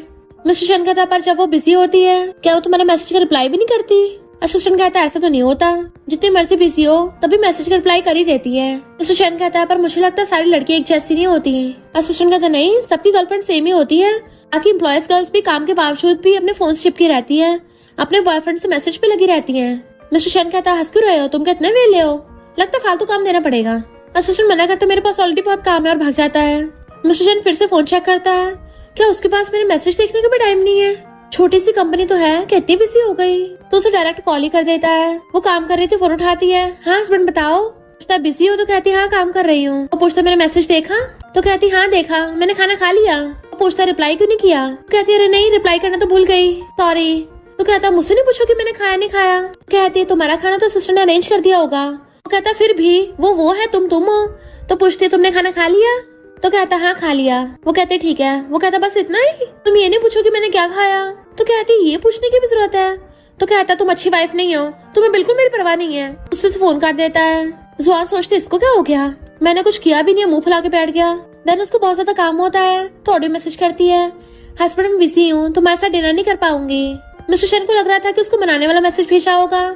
मिस्टर शन कहता है पर जब वो बिजी होती है क्या वो तुम्हारे मैसेज का रिप्लाई भी नहीं करती? असिस्टेंट कहता है ऐसा तो नहीं होता, जितनी मर्जी बिजी हो तभी मैसेज का रिप्लाई कर ही देती है। मिस्टर शन कहता है पर मुझे लगता है सारी लड़की एक जैसी नहीं होती। असिस्टेंट कहता है नहीं, सबकी गर्लफ्रेंड सेम ही होती है। बाकी एम्प्लॉयज गर्ल्स भी काम के बावजूद भी अपने फोन चिपकी रहती है, अपने बॉयफ्रेंड से मैसेज पे लगी रहती है। मिस्टर शन कहता है हंस क्यों रहे हो, तुम कितने वेले हो, लगता है फालतू काम देना पड़ेगा। असिस्टेंट मना करता है मेरे पास ऑलरेडी बहुत काम है और भाग जाता है। मिस्टर शन फिर से फोन चेक करता है, क्या उसके पास मेरे मैसेज देखने का भी टाइम नहीं है? छोटी सी कंपनी तो है, कितनी बिजी हो गई, तो उसे डायरेक्ट कॉल ही कर देता है। वो काम कर रही थी, फोन उठाती है, हाँ हस्बैंड बताओ। पूछता बिजी हो तो कहती हाँ काम कर रही हूँ। वो पूछता मेरा मैसेज देखा, तो कहती हाँ देखा, मैंने खाना खा लिया। वो पूछता रिप्लाई क्यों नहीं किया? कहती अरे नहीं रिप्लाई करना तो भूल गई, सॉरी। तो कहता मुझसे नहीं पूछो कि मैंने खाया नहीं खाया। कहती तुम्हारा खाना तो सिस्टर ने अरेंज कर दिया होगा। वो कहता फिर भी वो है तुम हो। तो पूछती तुमने खाना खा लिया? तो कहता हाँ खा लिया। वो कहते ठीक है। वो कहता बस इतना ही, तुम ये नहीं पूछो कि मैंने क्या खाया? तो कहती ये पूछने की भी जरूरत है? तो कहता तुम अच्छी वाइफ नहीं हो, तुम्हें बिल्कुल मेरी परवाह नहीं है। उससे फोन काट देता है। जुआन सोचती इसको क्या हो गया, मैंने कुछ किया भी नहीं, मुंह फुला के बैठ गया। देन उसको बहुत ज्यादा काम होता है तो ऑडियो मैसेज करती है, हस्बैंड मैं बिजी हूँ, तुम्हारे साथ डिनर नहीं कर पाऊंगी। मिस्टर शन को लग रहा था कि उसको मनाने वाला मैसेज भेजा होगा,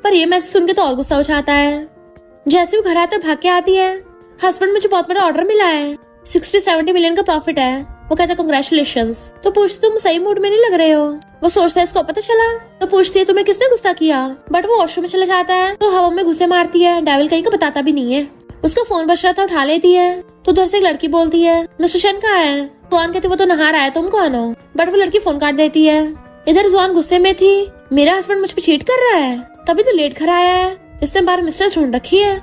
पर ये मैसेज सुन के तो और गुस्सा हो जाता है। जैसे वो घर आता भाग के आती है, हस्बैंड मुझे बहुत बड़ा ऑर्डर मिला है, 60-70 मिलियन का प्रॉफिट है। वो कहता कंग्रेचुलेशंस। तो पूछती तुम सही मूड में नहीं लग रहे हो। वो सोचता है इसको पता चला। तो पूछती है तुम्हें किसने गुस्सा किया? बट वो वॉशरूम में चला जाता है तो हवा में घुसे मारती है, डेविल कहीं का बताता भी नहीं है। उसका फोन बज रहा था, उठा लेती है तो उधर से एक लड़की बोलती है मिस्टर शन कहाँ है? जुआन कहती वो तो नहा रहा है, तुम कौन हो? बट वो लड़की फोन काट देती है। इधर जुआन गुस्से में थी, मेरा हस्बैंड मुझ पे चीट कर रहा है, तभी तो लेट घर आया है, इसने बाहर मिस्ट्रेस ढूंढ रखी है।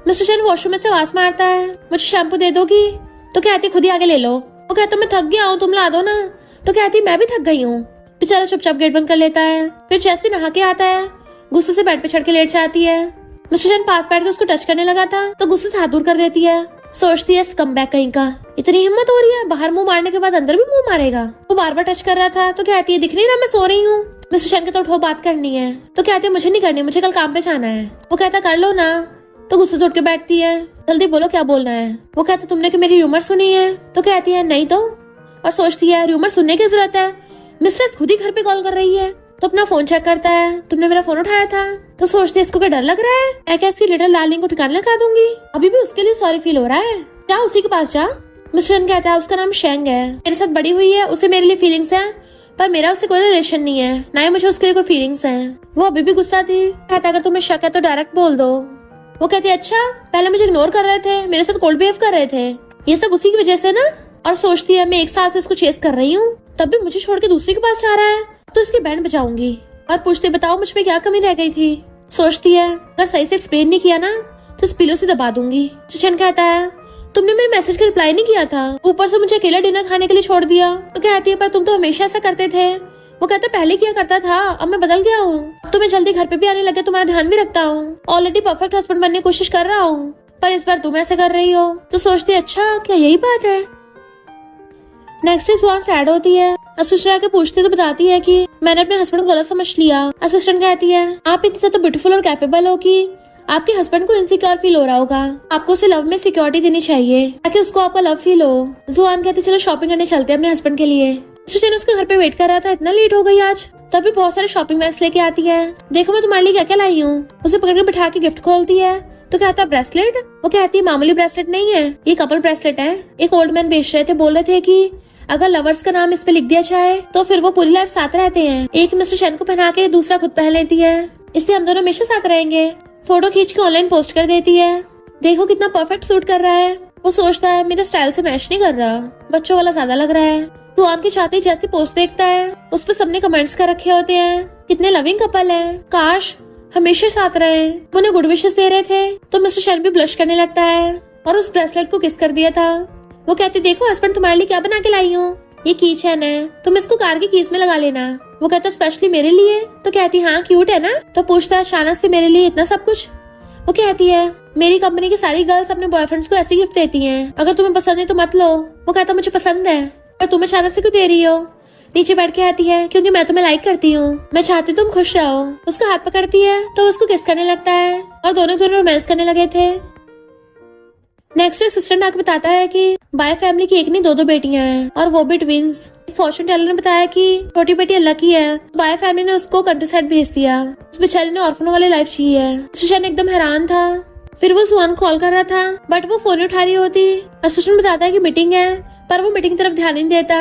मिस्टर शन वॉशरूम में से आवाज मारता है मुझे शैम्पू दे दोगी? तो कहती खुद ही आगे ले लो। वो कहता मैं थक गया हूँ, तुम ला दो ना। तो कहती मैं भी थक गई हूँ। बेचारा चुपचाप गेट बंद कर लेता है। फिर जैसे नहा के आता है गुस्से से बेड पे चढ़ के लेट जाती है। मिस्टर शन पास बैठ के उसको टच करने लगा था तो गुस्से से हाथ दूर कर देती है। सोचती है कमबैक कहीं का, इतनी हिम्मत हो रही है, बाहर मुंह मारने के बाद अंदर भी मुंह मारेगा। वो बार बार टच कर रहा था तो कहती है दिख नहीं रहा मैं सो रही हूँ। मिस्टर शन के तो उठो बात करनी है। तो कहती है मुझे नहीं करनी, मुझे कल काम पे जाना है। वो कहता कर लो ना। तो गुस्से से उठ के बैठती है, जल्दी बोलो क्या बोलना है। वो कहता तुमने कि मेरी र्यूमर सुनी है? तो कहती है नहीं तो। और सोचती है र्यूमर सुनने की जरूरत है, मिस्ट्रेस खुद ही घर पे कॉल कर रही है। तो अपना फोन चेक करता है, तुमने मेरा फोन उठाया था। तो सोचती है इसको क्या डर लग रहा है, मैं क्या इसकी लिटिल डार्लिंग को ठिकाने लगा दूंगी? अभी भी उसके लिए सॉरी फील हो रहा है, जा उसी के पास जा। मिस्टर शन कहता है उसका नाम शेंग है, मेरे साथ बड़ी हुई है, उसे मेरे लिए फीलिंग्स है, पर मेरा उससे कोई रिलेशन नहीं है, ना ही मुझे उसके लिए कोई फीलिंग्स है। वो अभी भी गुस्सा थी। कहता अगर तुम्हें शक है तो डायरेक्ट बोल दो। वो कहती है अच्छा, पहले मुझे इग्नोर कर रहे थे, मेरे साथ कोल्ड बिहेव कर रहे थे, ये सब उसी की वजह से ना। और सोचती है मैं 1 साल से इसको चेस कर रही हूँ, तब भी मुझे छोड़ के दूसरे के पास जा रहा है, तो इसकी बैंड बजाऊंगी। और पूछती बताओ मुझ में क्या कमी रह गई थी? सोचती है अगर सही से एक्सप्लेन नहीं किया ना तो इस पिलो से दबा दूंगी। शन कहता है तुमने मेरे मैसेज का रिप्लाई नहीं किया था, ऊपर से मुझे अकेला डिनर खाने के लिए छोड़ दिया। तो कहती है पर तुम तो हमेशा ऐसा करते थे। वो कहता पहले किया करता था, अब मैं बदल गया हूँ, अब तो मैं जल्दी घर पे भी आने लगे, तुम्हारा ध्यान भी रखता हूँ, ऑलरेडी परफेक्ट हस्बैंड बनने की कोशिश कर रहा हूँ, पर इस बार तुम ऐसे कर रही हो। तो सोचती है अच्छा क्या यही बात है। नेक्स्ट डे जुआन सैड होती है। असिस्टेंट आके पूछती तो बताती है कि मैंने अपने हस्बैंड को गलत समझ लिया। असिस्टेंट कहती है आप इतनी ज्यादा ब्यूटीफुल और कैपेबल हो कि आपके हस्बैंड को इनसिक्योर फील हो रहा होगा, आपको उसे लव में सिक्योरिटी देनी चाहिए ताकि उसको आपका लव फील हो। जुआन कहती चलो शॉपिंग करने चलते हैं अपने हस्बैंड के लिए। असिस्टेंट उसके घर पे वेट कर रहा था, इतना लेट हो गई आज, तभी बहुत सारे शॉपिंग बैग्स लेके आती है। देखो मैं तुम्हारे लिए क्या क्या लाई हूँ। उसे पकड़ के बिठा के गिफ्ट खोलती है तो कहता है ब्रेसलेट। वो कहती है मामूली ब्रेसलेट नहीं है, ये कपल ब्रेसलेट है, एक ओल्ड मैन बेच रहे थे, बोल रहे थे कि अगर लवर्स का नाम इस पे लिख दिया जाए तो फिर वो पूरी लाइफ साथ रहते हैं। एक मिस्टर शन को पहना के दूसरा खुद पहन लेती है, इससे हम दोनों हमेशा साथ रहेंगे। फोटो खींच के ऑनलाइन पोस्ट कर देती है, देखो कितना परफेक्ट सूट कर रहा है। वो सोचता है मेरे स्टाइल से मैच नहीं कर रहा, बच्चों वाला ज्यादा लग रहा है। जुआन की चाहती जैसी पोस्ट देखता है उस पर सबने कमेंट्स कर रखे होते हैं, कितने लविंग कपल है, काश हमेशा साथ रहे। वो उन्हें गुड विशेस दे रहे थे तो मिस्टर शन भी ब्लश करने लगता है और उस ब्रेसलेट को किस कर दिया था। वो कहती देखो हस्बैंड तुम्हारे लिए क्या बना के लाई हूँ, ये की चैन है, तुम इसको कार की कीज में लगा लेना। वो कहता स्पेशली मेरे लिए। तो कहती हाँ क्यूट है ना। तो पूछता है अचानक से मेरे लिए इतना सब कुछ। वो कहती है मेरी कंपनी की सारी गर्ल्स अपने बॉयफ्रेंड्स को ऐसी गिफ्ट देती हैं, अगर तुम्हें पसंद है तो मत लो। वो कहता मुझे पसंद है, पर तुम अचानक से क्यों दे रही हो? नीचे बैठ के आती है क्योंकि मैं तुम्हें लाइक करती हूँ, मैं चाहती तुम खुश रहो। उसका हाथ पकड़ती है तो उसको किस करने लगता है और दोनों रोमांस करने लगे थे। नेक्स्ट असिस्टेंट आके बताता है कि बाय फैमिली की एक नहीं 2 बेटियां हैं और वो भी ट्विंस। फॉर्चून टेलर ने बताया कि छोटी बेटी अल्लाह की है। बाय फैमिली ने उसको कंट्री साइड भेज दिया। उस बेचारी ने ऑर्फनों वाली लाइफ जी है। मिस्टर एकदम हैरान था। फिर वो जुआन कॉल कर रहा था बट वो फोन उठा रही होती। असिस्टेंट बताता है कि मीटिंग है पर वो मीटिंग की तरफ ध्यान नहीं देता।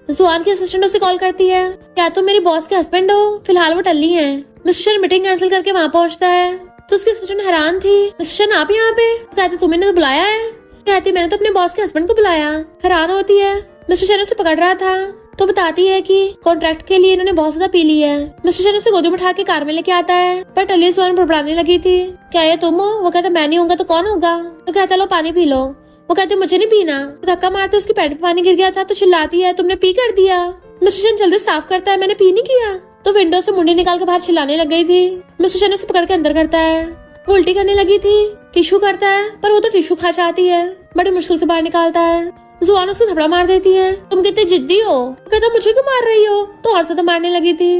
जुआन की असिस्टेंट उसे कॉल करती है, क्या तुम मेरी बॉस के हस्बैंड हो? फिलहाल वो टल्ली है। मिस्टर मीटिंग कैंसिल करके वहाँ पहुँचता है तो उसकी असिस्टेंट हैरान थी, मिस्टर आप यहाँ पे? कहते तुम्हें तो बुलाया है। कहती मैंने तो अपने बॉस के हस्बैंड को बुलाया। हैरान होती है। मिस्टर शैन उसे पकड़ रहा था तो बताती है कि कॉन्ट्रैक्ट के लिए इन्होंने बहुत ज्यादा पी ली है। मिस्टर शैन उसे गोदी में उठा के कार में लेके आता है पर टल्ली जुआन बड़बड़ाने लगी थी, क्या ये तुम हो? वो कहता मैं नहीं होगा तो कौन होगा? तो कहता लो पानी पी लो। वो कहते मुझे नहीं पीना। धक्का मारते उसकी पैंट पे पानी गिर गया था तो चिल्लाती है तुमने पी कर दिया। मिस्टर शैन जल्दी साफ करता है, मैंने पी नहीं किया। तो विंडो से मुंडी निकाल के बाहर चिल्लाने लग गई थी। मिस्टर शैन उसे पकड़ के अंदर करता है। वो उल्टी करने लगी थी, टिश्यू करता है पर वो तो टिश्यू खा चाहती है। बड़ी मुश्किल से बाहर निकालता है। जुआन उसको थपड़ा मार देती है, तुम कितने जिद्दी हो? वो कहता मुझे क्यों मार रही हो? तो और ज्यादा मारने लगी थी।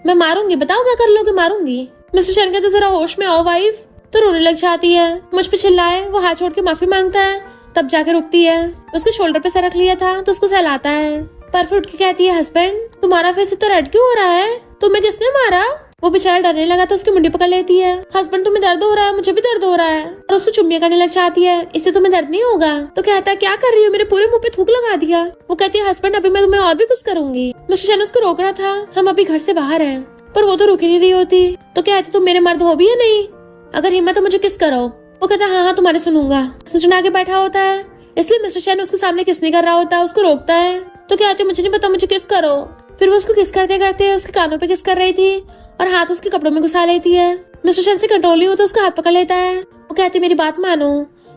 मैं मारूंगी, बताओ क्या कर लोगे? मारूंगी। मिस्टर शैन कहते जरा होश में आओ वाइफ। तो रोने लग जाती है। मुझ पे चिल्लाए, वो हाथ छोड़ के माफी मांगता है तब जाके रुकती है। उसके शोल्डर पे सर रख लिया था तो उसको सहलाता है। पर फिर उठ के कहती है हस्बैंड तुम्हारा फेस इतना रेड क्यों हो रहा है? तुम्हें किसने मारा? वो बेचारा डरने लगा तो उसकी मुंडी पकड़ लेती है। हस्बैंड तुम्हें दर्द हो रहा है? मुझे भी दर्द हो रहा है। और उसको चुम्बियां करने लग जाती है, इससे तुम्हें दर्द नहीं होगा? तो कहता है क्या कर रही हो? मेरे पूरे मुंह पे थूक लगा दिया। वो कहती है हस्बैंड अभी मैं तुम्हें और भी कुछ करूंगी। मिस्टर शैन उसको रोक रहा था, हम अभी घर से बाहर हैं। पर वो तो रुक ही नहीं रही होती। तो कहती तुम मेरे मर्द हो भी या नहीं? अगर हिम्मत है मुझे किस करो। वो कहता हाँ तुम्हारे सुनूंगा। सचिन आगे बैठा होता है इसलिए मिस्टर शैन उसके सामने किस नहीं कर रहा होता, उसको रोकता है। तो कहती मुझे नहीं पता, मुझे किस करो। फिर वो उसको किस करते करते उसके कानों पे किस कर रही थी और हाथ उसके कपड़ों में घुसा लेती है। मिस्टर शैन से कंट्रोल नहीं होता, उसका हाथ पकड़ लेता है। वो कहती मेरी बात मानो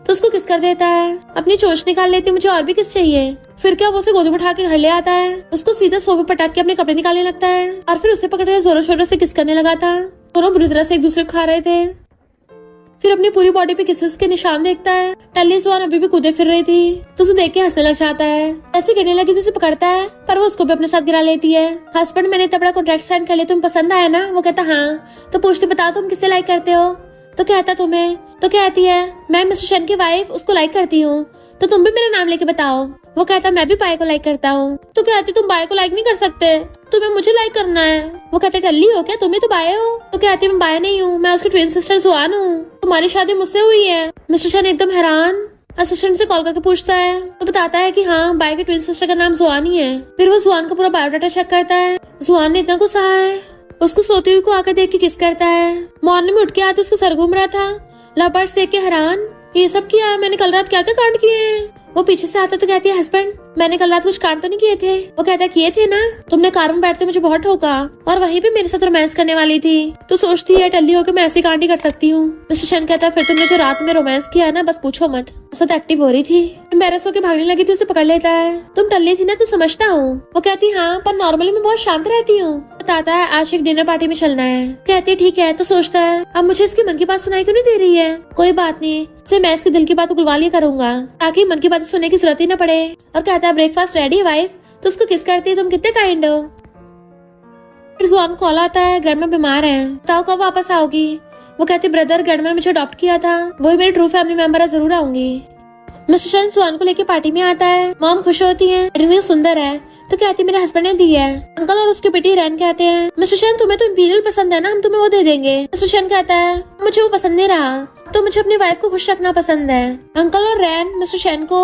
तो उसको किस कर देता है। अपनी चोंच निकाल लेती, मुझे और भी किस चाहिए। फिर क्या वो उसे गोदी में उठा के घर ले आता है, उसको सीधा सोफे पटक के अपने कपड़े निकालने लगता है और फिर उसे पकड़ के जोरों शोरों से किस करने लगा था। दोनों बुरी तरह से एक दूसरे को खा रहे थे। फिर अपनी पूरी बॉडी पे किसेस के निशान देखता है। टल्ली जुआन अभी भी कूदे फिर रही थी तो उसे देख के हंसने लग जाता है। ऐसे गिरने लगी तो उसे पकड़ता है पर वो उसको भी अपने साथ गिरा लेती है। हस्बैंड मैंने इतना बड़ा कॉन्ट्रैक्ट साइन कर लिया, तुम पसंद आया ना? वो कहता हाँ। तो पूछते बताओ तुम किसे लाइक करते हो? तो कहता तुम्हें। तो कहती है मैं मिस्टर शैन की वाइफ उसको लाइक करती हूँ। तो तुम भी मेरा नाम लेके बताओ। वो कहता मैं भी बाय को लाइक करता हूँ। तो कहती तुम बाय को लाइक नहीं कर सकते, तुम्हें मुझे लाइक करना है। वो कहते टल्ली हो क्या? तुम्हें तो बाय हो। तो कहती मैं बाय नहीं हूँ, मैं उसकी ट्विन सिस्टर जुआन हूँ। तुम्हारी शादी मुझसे हुई है। मिस्टर शैन एकदम हैरान असिस्टेंट से कॉल करके पूछता है तो बताता है कि हाँ बाय की ट्विन सिस्टर का नाम जुआन ही है। फिर वो जुआन का पूरा बायोडाटा चेक करता है। जुआन ने इतना गुस्सा है, उसको सोती हुई को आकर देख के किस करता है। मॉर्निंग में उठ के आते उसका सर घूम रहा था। लवर्स देख के हैरान, ये सब किया है मैंने? कल रात क्या क्या कांड किए हैं? वो पीछे से आता तो कहती है हस्बैंड मैंने कल रात कुछ कांड तो नहीं किए थे। वो कहता है किए थे ना, तुमने कार में बैठते मुझे बहुत ठोका और वहीं पे मेरे साथ रोमांस करने वाली थी। तो सोचती है टल्ली होकर मैं ऐसी कांड ही कर सकती हूँ। मिस्टर शैन कहता है फिर तुमने जो रात में रोमांस किया ना बस पूछो मत। उससे तो एक्टिव हो रही थी, एम्बैरस होकर भागने लगी थी, उसे पकड़ लेता है। तुम टल्ली थी ना तो समझता हूँ। वो कहती हाँ पर नॉर्मली मैं बहुत शांत रहती हूँ। बताता है आज एक डिनर पार्टी में चलना है। कहती है ठीक है। तो सोचता है अब मुझे इसकी मन की बात सुनाई क्यों नहीं दे रही है? कोई बात नहीं, से मैं इसके दिल की बात उगलवा लिया करूंगा ताकि मन की बातें सुनने की जरूरत ही न पड़े। और कहता है ब्रेकफास्ट रेडी है वाइफ। तो उसको किस करती है तुम कितने काइंड हो। फिर जुआन कॉल आता है ग्रैंडमा बीमार है, बताओ कब वापस आओगी? वो कहती ब्रदर ग्रैंडमा ने मुझे अडॉप्ट किया था, वही मेरे ट्रू फैमिली मेंबर है, जरूर आऊंगी। मिस्टर शैन जुआन को लेके पार्टी में आता है। मॉम खुश होती है, डिनर सुंदर है। तो कहती मेरे हस्बैंड ने दी है। अंकल और उसकी बेटी रैन कहते हैं मिस्टर शैन तुम्हें तो इंपीरियल पसंद है ना, हम तुम्हें वो दे देंगे। मिस्टर शैन कहता है मुझे वो पसंद नहीं रहा, तो मुझे अपनी वाइफ को खुश रखना पसंद है। अंकल और रैन मिस्टर शैन को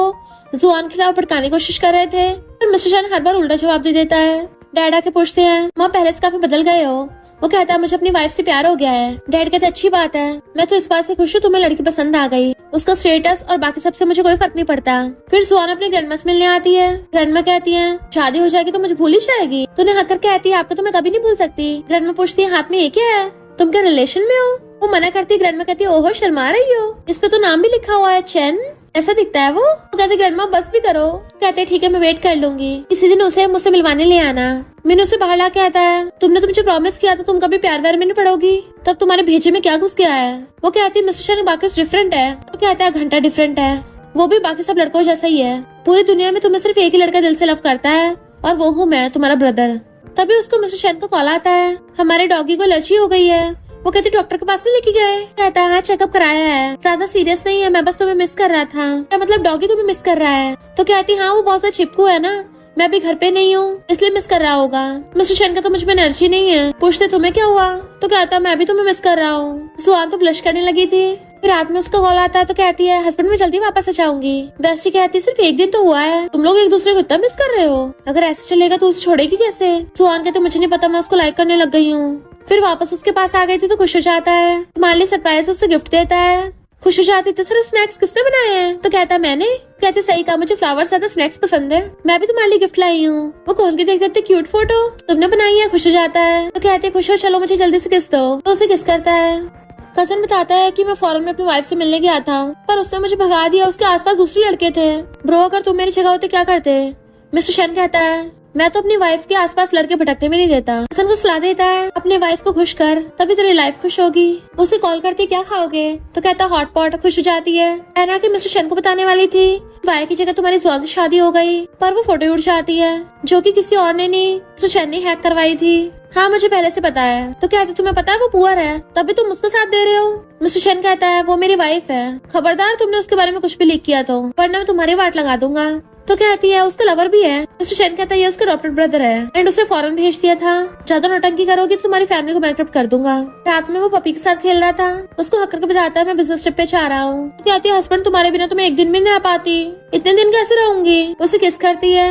जुआन के खिलाफ भड़काने की कोशिश कर रहे थे पर मिस्टर शैन हर बार उल्टा जवाब दे देता है। डैड आके पूछते हैं माँ पहले से काफी बदल गए हो। वो कहता है मुझे अपनी वाइफ से प्यार हो गया है। डैड कहते अच्छी बात है, मैं तो इस बात से खुश हूँ तुम्हें लड़की पसंद आ गई। उसका स्टेटस और बाकी सबसे मुझे कोई फर्क नहीं पड़ता। फिर जुआन अपनी ग्रैंडमा से मिलने आती है। ग्रैंडमा कहती है शादी हो जाएगी तो मुझे भूल ही जाएगी। तो उन्हें हक कर कहती है आपको तो मैं कभी नहीं भूल सकती। ग्रैंडमा पूछती है हाथ में ये क्या है, तुम क्या रिलेशन में हो? वो मना करती है। ग्रैंडमा कहती है ओहो शर्मा रही हो, इस पे तो नाम भी लिखा हुआ है चैन, ऐसा दिखता है वो। तो कहते ग्रैंडमा बस भी करो। कहते ठीक है मैं वेट कर लूंगी, इसी दिन उसे मुझसे मिलवाने ले आना। मैंने उसे बाहर ला के आता है तुमने तो मुझे प्रॉमिस किया था तुम कभी प्यार व्यार में नहीं पड़ोगी, तब तुम्हारे भेजे में क्या घुस गया है? वो कहती है मिस्टर शैन बाकी डिफरेंट है। तो कहता है घंटा डिफरेंट है, वो भी बाकी सब लड़कों जैसा ही है। पूरी दुनिया में तुम्हें सिर्फ एक ही लड़का दिल से लव करता है और वो हूँ मैं, तुम्हारा ब्रदर। तभी उसको मिस्टर शैन को कॉल आता है हमारे डॉगी को एलर्जी हो गई है। वो कहती डॉक्टर के पास नहीं लेके गए? कहता है हाँ चेकअप कराया है, ज्यादा सीरियस नहीं है, मैं बस तुम्हें मिस कर रहा था। मतलब डॉगी तुम्हें मिस कर रहा है? तो कहती हाँ वो बहुत ज्यादा चिपकू है ना, मैं भी घर पे नहीं हूँ, इसलिए मिस कर रहा होगा। मिस्टर शन का तो मुझ में एनर्जी नहीं है। पूछते तुम्हें क्या हुआ, तो कहता मैं भी तुम्हें मिस कर रहा हूँ। जुआन तो ब्लश करने लगी थी। फिर रात में उसका कॉल आता है तो कहती है हस्बैंड मैं जल्दी वापस आ जाऊंगी। बेस्टी कहती है सिर्फ एक दिन तो हुआ है, तुम लोग एक दूसरे को इतना मिस कर रहे हो, अगर ऐसे चलेगा तो उसे छोड़ेगी कैसे। जुआन कहते मुझे नहीं पता, मैं उसको लाइक करने लग गई हूँ। फिर वापस उसके पास आ गई थी तो खुश हो जाता है, तुम्हारे लिए सरप्राइज उससे गिफ्ट देता है। खुश हो जाती इतने सारे स्नैक्स किसने बनाए हैं, तो कहता है मैंने। कहते सही कहा, मुझे फ्लावर्स ज्यादा स्नैक्स पसंद है, मैं भी तुम्हारे लिए गिफ्ट लाई हूँ। वो खोल के देखते इतनी क्यूट फोटो तुमने बनाई है। खुश हो जाता है तो कहते खुश हो चलो मुझे जल्दी से किस दो, तो उसे किस करता है। कजन बताता है कि मैं फॉरेन में अपनी वाइफ से मिलने गया था, पर उसने मुझे भगा दिया, उसके आसपास दूसरे लड़के थे। ब्रो अगर तुम मेरी जगह होते क्या करते। मिस्टर शन कहता है मैं तो अपनी वाइफ के आसपास लड़के भटकने में नहीं देता। हसन को सलाह देता है अपने वाइफ को खुश कर, तभी तेरी लाइफ खुश होगी। उसे कॉल करती क्या खाओगे, तो कहता हॉट पॉट। खुश हो जाती है। ऐना कि मिस्टर शन को बताने वाली थी बाय की जगह तुम्हारी जुआन से शादी हो गई, पर वो फोटो उड़ जाती है जो कि किसी और ने नहीं, मिस्टर शन ने हैक करवाई थी। हाँ मुझे पहले से पता है। तो कहती तुम्हें पता है वो पुअर है, तभी तुम उसका साथ दे रहे हो। मिस्टर शन कहता है वो मेरी वाइफ है, खबरदार तुमने उसके बारे में कुछ भी लीक किया तो, वरना मैं तुम्हारी वाट लगा दूंगा। तो कहती है उसका लवर भी है। मिस्टर शन कहता है ये उसका अडॉप्टेड ब्रदर है एंड उसे फॉरेन भेज दिया था, ज्यादा नौटंकी करोगी तो तुम्हारी फैमिली को बैंकरप्ट कर दूंगा। रात में वो पपी के साथ खेल रहा था, उसको हक करके बताता है मैं बिजनेस ट्रिप पे जा रहा हूँ। तो कहती है हस्बैंड तुम्हारे बिना तो मैं एक दिन भी नहीं आ पाती, इतने दिन कैसे रहूंगी। उसे किस करती है।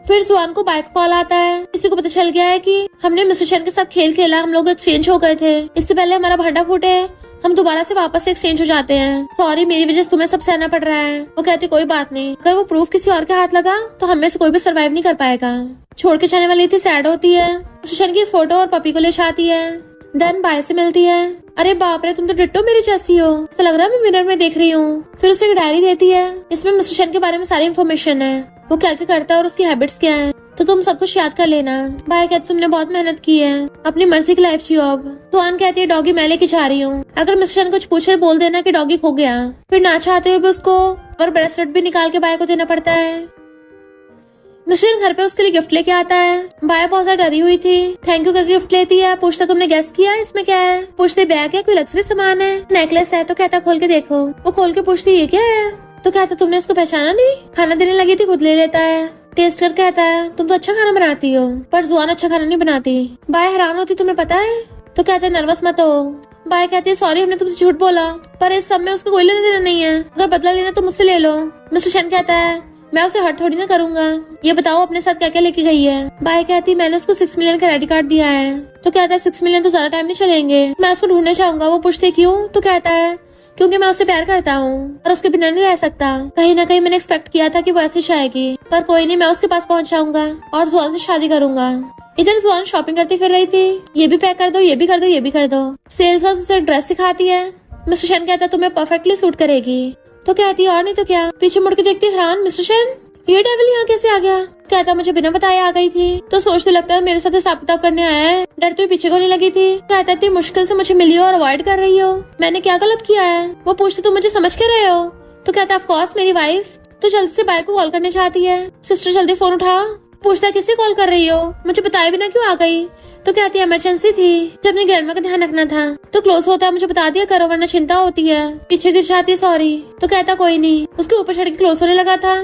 फिर जुआन को बाइक कॉल आता है, किसी को पता चल गया है कि हमने मिस्टर शन के साथ खेल खेला, हम लोग एक्सचेंज हो गए थे, इससे पहले हमारा भांडा फूटे हम दोबारा से वापस एक्सचेंज हो जाते हैं। सॉरी मेरी वजह से तुम्हें सब सहना पड़ रहा है। वो कहती कोई बात नहीं, अगर वो प्रूफ किसी और के हाथ लगा तो हम में से कोई भी सरवाइव नहीं कर पाएगा। छोड़ के जाने वाली थी, सैड होती है। मिस्टर शन की फोटो और पपी को ले जाती है। देन बाय से मिलती है। अरे बाप रे तुम तो डिट्टो मेरी जैसी हो, ऐसा लग रहा है मैं मिरर में देख रही हूँ। फिर उसे एक डायरी देती है, इसमें मिस्टर शन के बारे में सारी इन्फॉर्मेशन है, वो क्या क्या करता है और उसकी हैबिट्स क्या है, तो तुम सब कुछ याद कर लेना। बाय कहते तुमने बहुत मेहनत की है, अपनी मर्जी की लाइफ जियो अब। तो आन कहती है डॉगी मैं लेके जा रही हूँ, अगर मिस्टर शन कुछ पूछे बोल देना कि डॉगी खो गया। फिर ना चाहते हुए भी उसको और ब्रेसलेट भी निकाल के बाय को देना पड़ता है। मिस्टर घर पे उसके लिए गिफ्ट लेके आता है। बाया बहुत ज्यादा डरी हुई थी, थैंक यू करके गिफ्ट लेती है। पूछता तुमने गेस किया इसमें क्या है। पूछते बैग है, कोई लग्जरी सामान है, नेकलेस है। तो कहता खोल के देखो। वो खोल के पूछती ये क्या है। तो कहता तुमने इसको पहचाना नहीं, खाना देने लगी थी खुद ले लेता है। टेस्ट कर कहता है तुम तो अच्छा खाना बनाती हो, पर जुआन अच्छा खाना नहीं बनाती। बाया हैरान होती तुम्हें पता है। तो कहते नर्वस मत हो। बाया कहती है सॉरी हमने तुमसे झूठ बोला, पर इस सब में उसको कोई लेना देना नहीं है, अगर बदला लेना तो मुझसे ले लो। मिस्टर शन कहता है मैं उसे हर्ट थोड़ी ना करूंगा, ये बताओ अपने साथ क्या क्या लेके गई है। बाय कहती मैंने उसको 6 मिलियन का क्रेडिट कार्ड दिया है। तो कहता है 6 मिलियन तो ज्यादा टाइम नहीं चलेंगे, मैं उसको ढूंढने चाहूंगा। वो पूछते क्यों। तो कहता है क्योंकि मैं उससे प्यार करता हूँ और उसके बिना नहीं रह सकता। कहीं ना कहीं मैंने एक्सपेक्ट किया था कि वो ऐसी जाएगी, पर कोई नहीं, मैं उसके पास पहुंच जाऊंगा और जुआन से शादी करूंगा। इधर जुआन शॉपिंग करती फिर रही थी, ये भी पैक कर दो, ये भी कर दो, ये भी कर दो। सेल्स गर्ल उसे ड्रेस दिखाती है। मिस्टर शन कहता है तुम्हें परफेक्टली सूट करेगी। तो कहती है और नहीं तो क्या। पीछे मुड़ के देखती हैरान मिस्टर शन ये डेविल यहाँ कैसे आ गया। कहता मुझे बिना बताए आ गई थी, तो सोचते लगता है मेरे साथ हिसाब किताब करने आया है। डरते हुए पीछे को नहीं लगी थी। कहता इतनी मुश्किल से मुझे मिली हो और अवॉइड कर रही हो, मैंने क्या गलत किया है। वो पूछते तुम मुझे समझ के रहे हो। तो कहता ऑफ कोर्स मेरी वाइफ। तो जल्दी से बाय को कॉल करने चाहती है। सिस्टर जल्दी फोन उठा। पूछता किससे कॉल कर रही हो, मुझे बताए बिना क्यों आ गई। तो कहती है इमरजेंसी थी, जब अपनी ग्रैंडमा का ध्यान रखना था। तो क्लोज होता है मुझे बता दिया करो वरना चिंता होती है। पीछे गिर जाती है सॉरी। तो कहता कोई नहीं। उसके ऊपर चढ़ के क्लोज होने लगा था।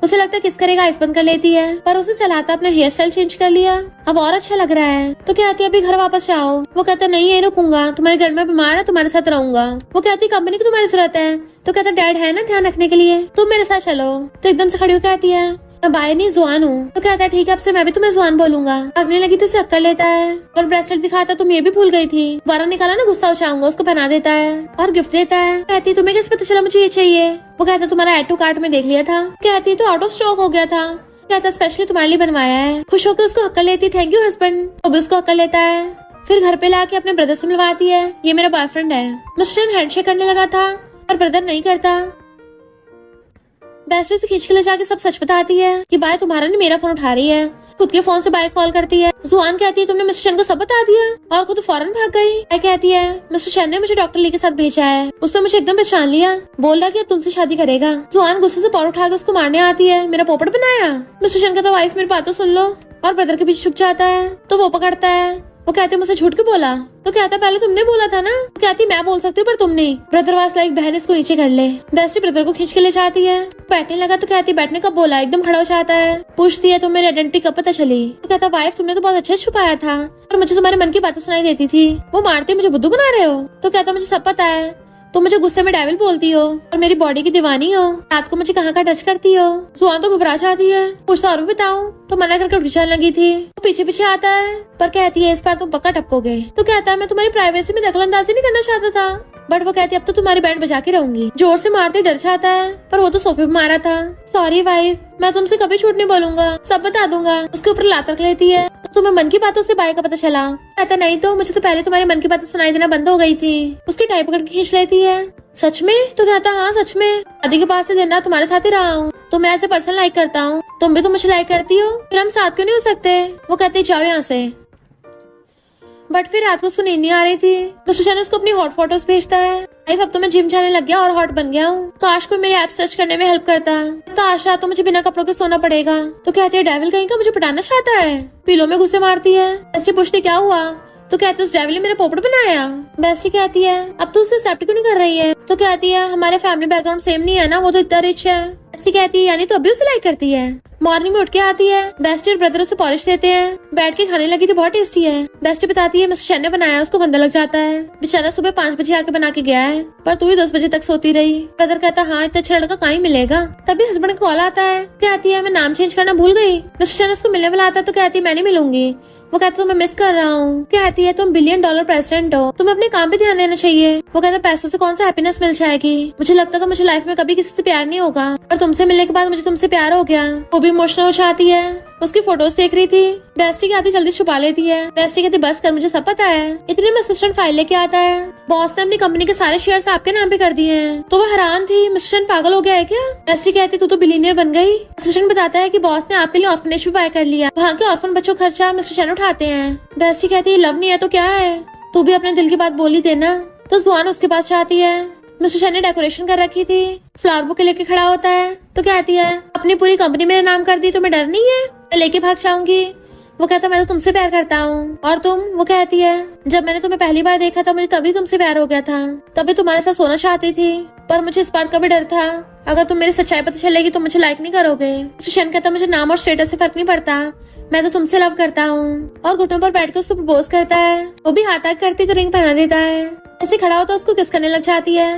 उसे लगता है किस करेगा, आइस बंद कर लेती है, पर उसे सलाहता अपना हेयर स्टाइल चेंज कर लिया, अब और अच्छा लग रहा है। तो कहती है अभी घर वापस जाओ। वो कहता नहीं यही रुकूंगा, तुम्हारे घर में बीमार है, तुम्हारे साथ रहूंगा। वो कहती कंपनी की तुम्हारी जरूरत है। तो कहता डैड है ना ध्यान रखने के लिए, तुम मेरे साथ चलो। तो एकदम से खड़ी हो कहती है मैं बाय नहीं जुआन हूँ। तो कहता है ठीक है अब से मैं भी तुम्हें जुआन बोलूंगा। भागने लगी तो उसे अक्कर लेता है और ब्रेसलेट दिखाता तुम ये भी भूल गई थी, दोबारा निकाला ना गुस्सा हो जाऊंगा। उसको पहना देता है और गिफ्ट देता है। कहती तुम्हें कैसे पता चला मुझे ये चाहिए। वो कहता तुम्हारा एड टू कार्ट में देख लिया था। कहती तो आउट ऑफ स्टॉक हो गया था। कहता स्पेशली तुम्हारे लिए बनवाया है। खुश होकर उसको हक्कर लेती थैंक यू हस्बैंड। वो भी उसको हक्कर लेता है। फिर घर पे लाके अपने ब्रदर से मिलवाती है, ये मेरा बॉयफ्रेंड है। मिस्टर हैंडशेक करने लगा था पर ब्रदर नहीं करता। बेस्ट से खींच के ले जाके सब सच बताती है कि बाय तुम्हारा नहीं मेरा फोन उठा रही है। खुद के फोन से बाय कॉल करती है। जुआन कहती है तुमने मिस्टर शन को सब बता दिया और खुद फौरन भाग गई। बाय कहती है मिस्टर शन ने मुझे डॉक्टर ली के साथ भेजा है, उसने मुझे एकदम पहचान लिया, बोल रहा कि अब तुमसे शादी करेगा। जुआन गुस्से से पाउडर उठा के उसको मारने आती है, मेरा पोपट बनाया। मिस्टर शन कहता वाइफ मेरी बात तो सुन लो और ब्रदर के पीछे छुप जाता है। तो वो पकड़ता है, वो कहते मुझसे झूठ क्यों बोला? तो कहता पहले तुमने बोला था ना। वो कहती मैं बोल सकती हूँ पर तुम नहीं। ब्रदर वास लाइक बहन इसको नीचे कर ले। बेस्टी ब्रदर को खींच के ले जाती है। बैठने लगा तो कहती बैठने कब बोला, एकदम खड़ा हो जाता है। पूछती है तुम्हें मेरी आइडेंटिटी कब पता चली? तो कहता वाइफ तुमने तो बहुत अच्छे से छुपाया था और मुझे तुम्हारे मन की बातें सुनाई देती थी। वो मारती मुझे बुद्धू बना रहे हो? तो कहता मुझे सब पता है, तुम मुझे गुस्से में डेविल बोलती हो और मेरी बॉडी की दीवानी हो। रात को मुझे कहाँ टच करती हो। जुआन तो घबरा जाती है। पूछता और भी बताऊं? तो मना करके उठ जाने लगी थी। वो पीछे पीछे आता है पर कहती है इस बार तुम पक्का टपकोगे। तो कहता है मैं तुम्हारी प्राइवेसी में दखलंदाजी नहीं करना चाहता था, बट वो कहती है अब तो तुम्हारी बैंड बजा के रहूंगी। जोर से मारते डर जाता है पर वो तो सोफे पे मारा था। सॉरी वाइफ, मैं तुमसे कभी झूठ नहीं बोलूंगा, सब बता दूंगा। उसके ऊपर लात रख लेती है। तो तुम्हें मन की बातों से बाय का पता चला? कहता नहीं तो मुझे तो पहले तुम्हारे मन की बातें सुनाई देना बंद हो गई थी। उसकी टाई पकड़ के खींच लेती है। सच में? तो कहता हाँ सच में, शादी के बाद से दिन रात तुम्हारे साथ ही रहा हूँ। तो मैं ऐसे पर्सन लाइक करता हूँ, तुम भी तो मुझे लाइक करती हो, फिर हम साथ क्यों नहीं हो सकते? वो कहते जाओ यहाँ से। बट फिर रात को उसको नींद नहीं आ रही थी। मिस्टर चैन उसको अपनी हॉट फोटोज भेजता है। लाइफ अब तो मैं जिम जाने लग गया और हॉट बन गया हूँ, काश कोई मेरे एप्स टच करने में हेल्प करता। तो आज रात तो मुझे बिना कपड़ों के सोना पड़ेगा। तो कहती है डेविल कहीं का मुझे पटाना चाहता है। पिलो में गुस्से मारती है। बेस्टी पूछती क्या हुआ? तो कहती है उस डेविल ने मेरा पोपट बनाया। बेस्टी कहती है अब तो उसे एक्सेप्ट क्यों नहीं कर रही है? तो कहती है हमारे फैमिली बैकग्राउंड सेम नहीं है ना, वो तो इतना रिच है। बेस्टी कहती है यानी तो अभी उसे लाइक करती है। मॉर्निंग में उठ के आती है। बेस्टी और ब्रदर उसे पॉलिश देते हैं। बैठ के खाने लगी तो बहुत टेस्टी है। बेस्टी बताती है मिस्टर चैन ने बनाया, उसको फंदा लग जाता है। बेचारा सुबह 5 बजे आके बना के गया है पर तू ही 10 बजे तक सोती रही। ब्रदर कहता हाँ इतना अच्छा लड़का कहीं मिलेगा। तभी हस्बैंड का कॉल आता है। कहती है मैं नाम चेंज करना भूल गई। मिस्टर चैन उसको मिलने वाला आता है तो कहती है मैं नहीं मिलूंगी। वो कहता तुम्हें मिस कर रहा हूँ। कहती है तुम $1 बिलियन प्रेसिडेंट हो, तुम्हें अपने काम पे ध्यान देना चाहिए। वो कहता पैसों से कौन सा हैप्पीनेस मिल जाएगी? मुझे लगता था मुझे लाइफ में कभी किसी से प्यार नहीं होगा और तुमसे मिलने के बाद मुझे तुमसे प्यार हो गया। वो भी इमोशनल हो जाती है। उसकी फोटोज देख रही थी। बेस्टी की आती जल्दी छुपा लेती है। बेस्टी कहती बस कर, मुझे सब पता है। इतने में असिस्टेंट फाइल लेके आता है। बॉस ने अपनी कंपनी के सारे शेयर्स आपके नाम पे कर दिए हैं। तो वो हैरान थी, मिस्टर पागल हो गया है क्या? बेस्टी कहती तू तो बिलियनियर बन गई। असिस्टेंट बताता है कि बॉस ने आपके लिए ऑर्फनेज भी बाय कर लिया, वहाँ के ऑर्फन बच्चों का खर्चा मिस्टर चैन उठाते हैं। बेस्टी कहती है लव नहीं है तो क्या है, तू भी अपने दिल की बात बोली देना। तो जुआन उसके पास जाती है। मिस्टर चैन ने डेकोरेशन कर रखी थी। फ्लावर बुके लेके खड़ा होता है तो कहती है अपनी पूरी कंपनी मेरे नाम कर दी, तुम्हें डर नहीं है? मैं लेके भाग जाऊंगी। वो कहता मैं तो तुमसे प्यार करता हूँ। और तुम? वो कहती है जब मैंने तुम्हें पहली बार देखा था मुझे तभी तुमसे प्यार हो गया था, तभी तुम्हारे साथ सोना चाहती थी, पर मुझे इस बात का भी डर था अगर तुम मेरी सच्चाई पता चलेगी तो मुझे लाइक नहीं करोगे। मिस्टर कहता मुझे नाम और स्टेटस से फर्क नहीं पड़ता, मैं तो तुमसे लव करता हूँ। और घुटनों पर बैठ कर उसको प्रपोज करता है। वो भी हाथ आग करती तो रिंग पहना देता है। ऐसे खड़ा होता उसको किस करने लग जाती है।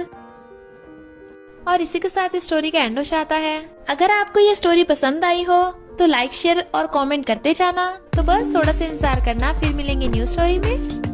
और इसी के साथ इस स्टोरी का एंड हो जाता है। अगर आपको ये स्टोरी पसंद आई हो तो लाइक शेयर और कमेंट करते जाना। तो बस थोड़ा सा इंतजार करना, फिर मिलेंगे न्यू स्टोरी में।